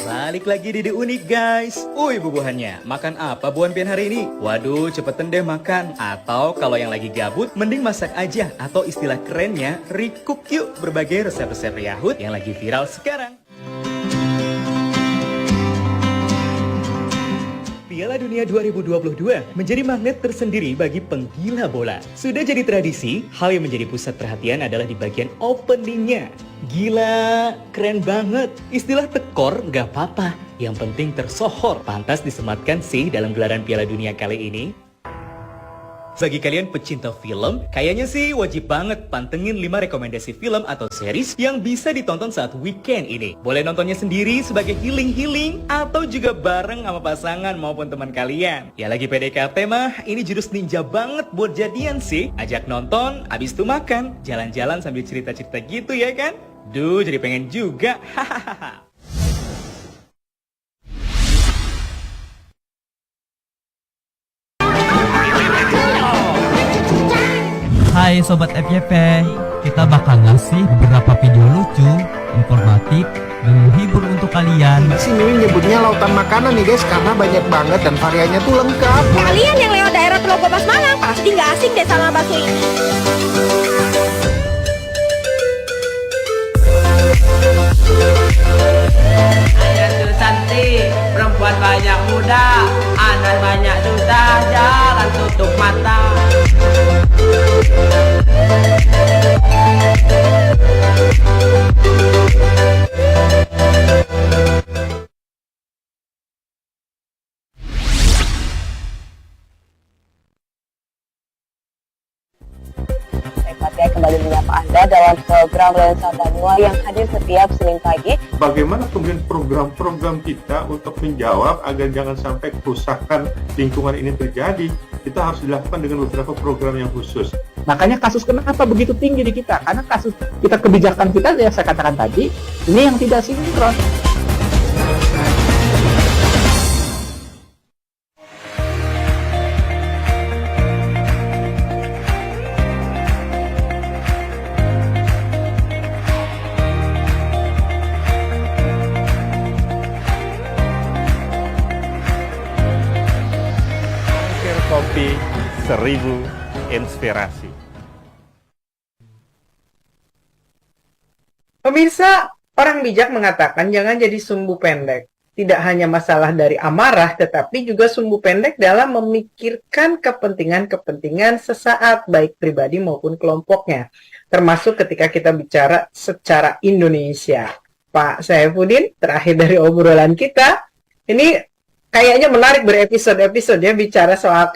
Balik lagi di The Unik guys. Uy bubuhannya, makan apa buan pian hari ini? Waduh, cepetan deh makan. Atau kalau yang lagi gabut, mending masak aja. Atau istilah kerennya, recook yuk berbagai resep-resep Yahud yang lagi viral sekarang. Piala Piala Dunia 2022 menjadi magnet tersendiri bagi penggila bola. Sudah jadi tradisi, hal yang menjadi pusat perhatian adalah di bagian openingnya. Gila, keren banget. Istilah tekor gak apa-apa, yang penting tersohor. Pantas disematkan sih dalam gelaran Piala Dunia kali ini. Bagi kalian pecinta film, kayaknya sih wajib banget pantengin 5 rekomendasi film atau series yang bisa ditonton saat weekend ini. Boleh nontonnya sendiri sebagai healing-healing atau juga bareng sama pasangan maupun teman kalian. Ya lagi PDKT mah, ini jurus ninja banget buat jadian sih. Ajak nonton, abis itu makan, jalan-jalan sambil cerita-cerita gitu ya kan? Duh, jadi pengen juga. Hahaha. Hai Sobat FYP, kita bakal ngasih beberapa video lucu, informatif, dan menghibur untuk kalian. Di sini nyebutnya lautan makanan nih guys, karena banyak banget dan variannya tuh lengkap. Kalian yang lewat daerah Telaga Mas Malang pasti nggak asing deh sama bakso ini. Anak tuh cantik, perempuan banyak muda, anak banyak duda, jalan tutup mata. Saya kembali menyapa Anda dalam program Lensa Banua yang hadir setiap Senin pagi. Bagaimana kemudian program-program kita untuk menjawab agar jangan sampai kerusakan lingkungan ini terjadi? Kita harus dilakukan dengan beberapa program yang khusus. Makanya kasus kenapa begitu tinggi di kita? Karena kasus kita, kebijakan kita yang saya katakan tadi, ini yang tidak sinkron. Kopi 1000 inspirasi. Pemirsa, orang bijak mengatakan jangan jadi sumbu pendek. Tidak hanya masalah dari amarah, tetapi juga sumbu pendek dalam memikirkan kepentingan-kepentingan sesaat, baik pribadi maupun kelompoknya. Termasuk ketika kita bicara secara Indonesia. Pak Saifuddin, terakhir dari obrolan kita, ini kayaknya menarik berepisode-episode ya bicara soal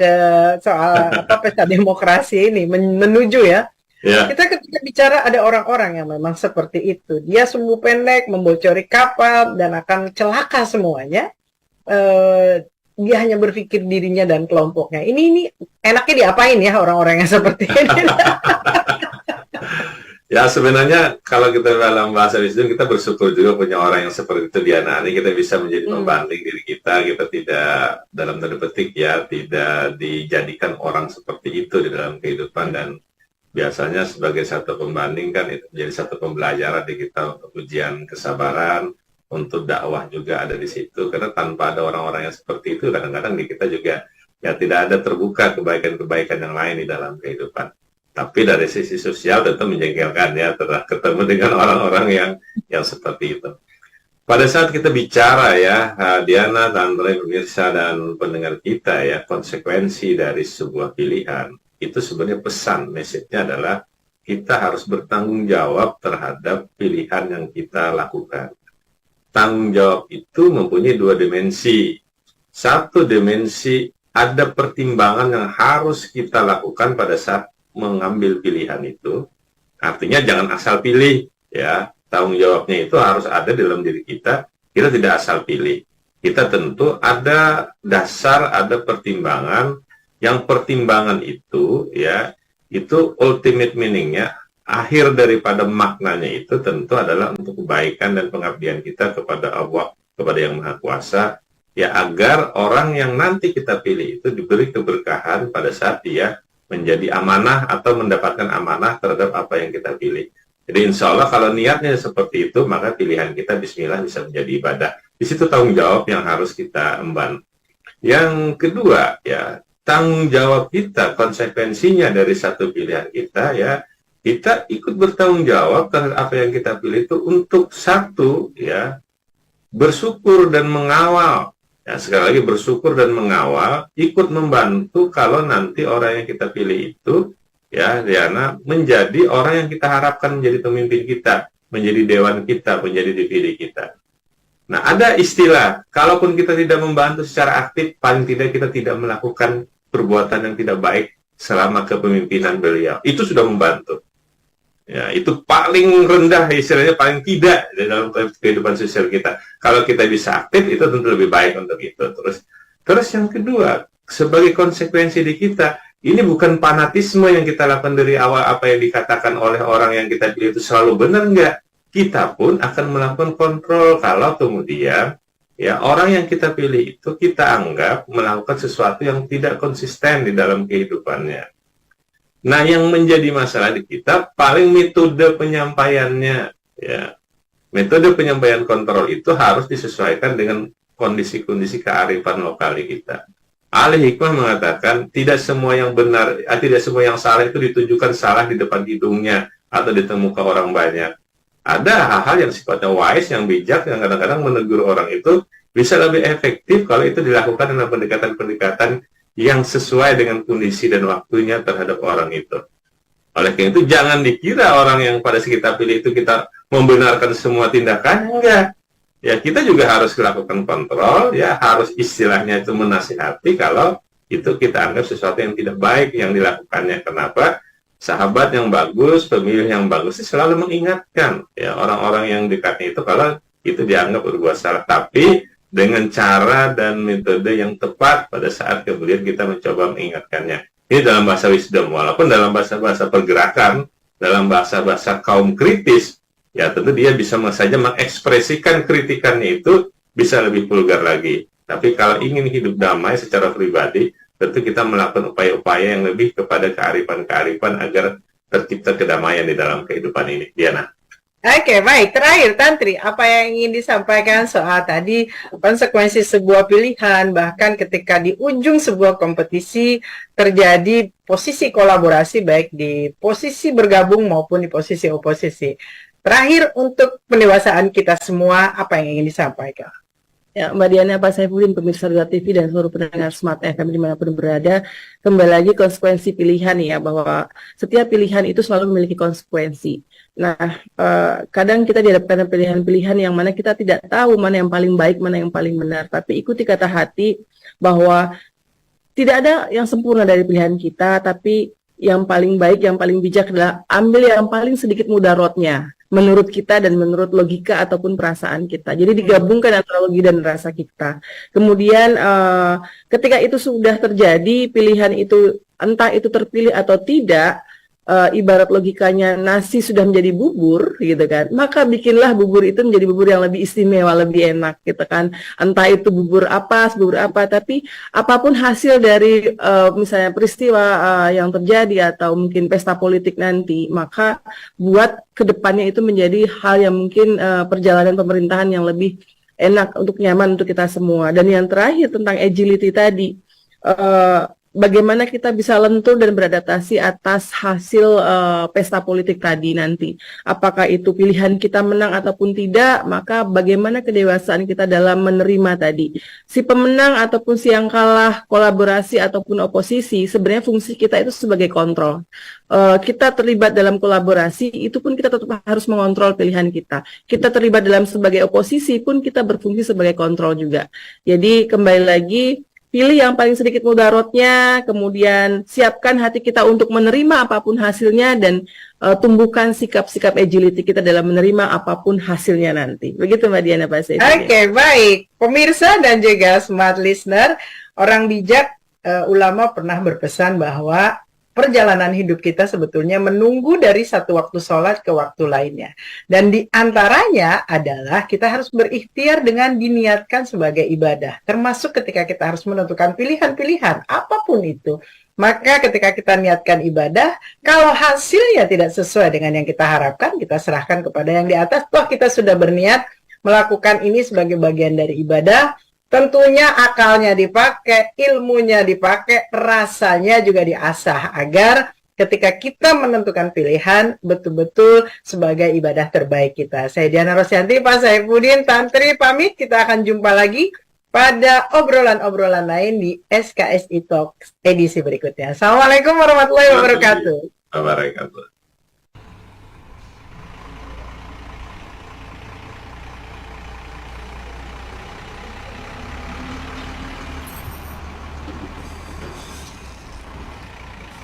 pesta demokrasi ini menuju ya. Kita ketika bicara ada orang-orang yang memang seperti itu. Dia sumbu pendek, membocori kapal dan akan celaka semuanya. Dia hanya berpikir dirinya dan kelompoknya. Ini enaknya diapain ya orang-orang yang seperti ini? Ya sebenarnya kalau kita dalam bahasa wisdom kita bersyukur juga punya orang yang seperti itu Diana. Ini kita bisa menjadi pembanding diri kita tidak dalam tanda petik ya tidak dijadikan orang seperti itu di dalam kehidupan, dan biasanya sebagai satu pembanding kan itu menjadi satu pembelajaran di kita untuk ujian kesabaran, untuk dakwah juga ada di situ, karena tanpa ada orang-orang yang seperti itu kadang-kadang di kita juga ya tidak ada terbuka kebaikan-kebaikan yang lain di dalam kehidupan. Tapi dari sisi sosial tentu menjengkelkan ya, telah ketemu dengan orang-orang yang seperti itu. Pada saat kita bicara ya, Diana, Tantre, pemirsa dan pendengar kita ya, konsekuensi dari sebuah pilihan, itu sebenarnya pesan, message-nya adalah kita harus bertanggung jawab terhadap pilihan yang kita lakukan. Tanggung jawab itu mempunyai dua dimensi. Satu dimensi, ada pertimbangan yang harus kita lakukan pada saat mengambil pilihan itu. Artinya jangan asal pilih ya. Tanggung jawabnya itu harus ada dalam diri kita. Kita tidak asal pilih. Kita tentu ada dasar, ada pertimbangan. Yang pertimbangan itu ya, itu ultimate meaning-nya, akhir daripada maknanya itu tentu adalah untuk kebaikan dan pengabdian kita kepada Allah, kepada Yang Maha Kuasa, ya agar orang yang nanti kita pilih itu diberi keberkahan pada saat dia menjadi amanah atau mendapatkan amanah terhadap apa yang kita pilih. Jadi insya Allah kalau niatnya seperti itu, maka pilihan kita bismillah bisa menjadi ibadah. Di situ tanggung jawab yang harus kita emban. Yang kedua ya, tanggung jawab kita, konsekuensinya dari satu pilihan kita ya, kita ikut bertanggung jawab terhadap apa yang kita pilih itu untuk satu ya, bersyukur dan mengawal Ya, sekali lagi bersyukur dan mengawal, ikut membantu kalau nanti orang yang kita pilih itu, ya Diana, menjadi orang yang kita harapkan menjadi pemimpin kita, menjadi dewan kita, menjadi dipilih kita. Nah, ada istilah, kalaupun kita tidak membantu secara aktif, paling tidak kita tidak melakukan perbuatan yang tidak baik selama kepemimpinan beliau. Itu sudah membantu. Ya, itu paling rendah, istilahnya paling tidak di dalam kehidupan sosial kita. Kalau kita bisa aktif, itu tentu lebih baik untuk itu. Terus yang kedua, sebagai konsekuensi di kita, ini bukan fanatisme yang kita lakukan dari awal, apa yang dikatakan oleh orang yang kita pilih itu selalu benar, enggak. Kita pun akan melakukan kontrol kalau kemudian ya orang yang kita pilih itu kita anggap melakukan sesuatu yang tidak konsisten di dalam kehidupannya. Nah, yang menjadi masalah di kita paling metode penyampaiannya, ya. Metode penyampaian kontrol itu harus disesuaikan dengan kondisi-kondisi kearifan lokal kita. Ahli hikmah mengatakan tidak semua yang benar, tidak semua yang salah itu ditujukan salah di depan hidungnya atau di muka orang banyak. Ada hal-hal yang sifatnya wise, yang bijak, yang kadang-kadang menegur orang itu bisa lebih efektif kalau itu dilakukan dengan pendekatan-pendekatan yang sesuai dengan kondisi dan waktunya terhadap orang itu. Oleh karena itu, jangan dikira orang yang pada kita pilih itu kita membenarkan semua tindakan, enggak. Ya, kita juga harus melakukan kontrol, ya, harus istilahnya itu menasihati kalau itu kita anggap sesuatu yang tidak baik yang dilakukannya. Kenapa? Sahabat yang bagus, pemilih yang bagus itu selalu mengingatkan ya orang-orang yang dekatnya itu kalau itu dianggap berbuat salah. Tapi dengan cara dan metode yang tepat pada saat kemudian kita mencoba mengingatkannya. Ini dalam bahasa wisdom, walaupun dalam bahasa-bahasa pergerakan, dalam bahasa-bahasa kaum kritis, ya tentu dia bisa saja mengekspresikan kritikannya itu bisa lebih vulgar lagi. Tapi kalau ingin hidup damai secara pribadi, tentu kita melakukan upaya-upaya yang lebih kepada kearifan-kearifan agar tercipta kedamaian di dalam kehidupan ini. Diana. Oke, baik. Terakhir, Tantri, apa yang ingin disampaikan soal tadi konsekuensi sebuah pilihan, bahkan ketika di ujung sebuah kompetisi terjadi posisi kolaborasi, baik di posisi bergabung maupun di posisi oposisi. Terakhir, untuk pendewasaan kita semua, apa yang ingin disampaikan? Ya, Mbak Diana, Pak Saifuddin, pemirsa Duta TV dan seluruh pendengar Smart FM dimanapun berada, kembali lagi konsekuensi pilihan ya, bahwa setiap pilihan itu selalu memiliki konsekuensi. Nah, kadang kita dihadapkan pilihan-pilihan yang mana kita tidak tahu mana yang paling baik, mana yang paling benar. Tapi ikuti kata hati bahwa tidak ada yang sempurna dari pilihan kita, tapi yang paling baik, yang paling bijak adalah ambil yang paling sedikit mudaratnya menurut kita dan menurut logika ataupun perasaan kita. Jadi digabungkan antara logika dan rasa kita. Kemudian ketika itu sudah terjadi, pilihan itu entah itu terpilih atau tidak, ibarat logikanya nasi sudah menjadi bubur gitu kan, maka bikinlah bubur itu menjadi bubur yang lebih istimewa, lebih enak gitu kan. Entah itu bubur apa, tapi apapun hasil dari misalnya peristiwa yang terjadi atau mungkin pesta politik nanti, maka buat kedepannya itu menjadi hal yang mungkin perjalanan pemerintahan yang lebih enak, untuk nyaman untuk kita semua. Dan yang terakhir tentang agility tadi, bagaimana kita bisa lentur dan beradaptasi atas hasil pesta politik tadi nanti. Apakah itu pilihan kita menang ataupun tidak, maka bagaimana kedewasaan kita dalam menerima tadi. Si pemenang ataupun si yang kalah, kolaborasi ataupun oposisi, sebenarnya fungsi kita itu sebagai kontrol. Kita terlibat dalam kolaborasi, itu pun kita tetap harus mengontrol pilihan kita. Kita terlibat dalam sebagai oposisi pun kita berfungsi sebagai kontrol juga. Jadi kembali lagi, pilih yang paling sedikit mudaratnya, kemudian siapkan hati kita untuk menerima apapun hasilnya, dan tumbuhkan sikap-sikap agility kita dalam menerima apapun hasilnya nanti. Begitu Mbak Diana, Pak Saifuddin. Oke, baik. Pemirsa dan juga smart listener, orang bijak, ulama pernah berpesan bahwa perjalanan hidup kita sebetulnya menunggu dari satu waktu sholat ke waktu lainnya. Dan di antaranya adalah kita harus berikhtiar dengan diniatkan sebagai ibadah. Termasuk ketika kita harus menentukan pilihan-pilihan, apapun itu. Maka ketika kita niatkan ibadah, kalau hasilnya tidak sesuai dengan yang kita harapkan, kita serahkan kepada yang di atas. Toh kita sudah berniat melakukan ini sebagai bagian dari ibadah. Tentunya akalnya dipakai, ilmunya dipakai, rasanya juga diasah agar ketika kita menentukan pilihan betul-betul sebagai ibadah terbaik kita. Saya Diana Rosyanti, Pak Saifuddin, Tantri pamit. Kita akan jumpa lagi pada obrolan-obrolan lain di SKSI Talks edisi berikutnya. Assalamualaikum warahmatullahi wabarakatuh. Wabarakatuh.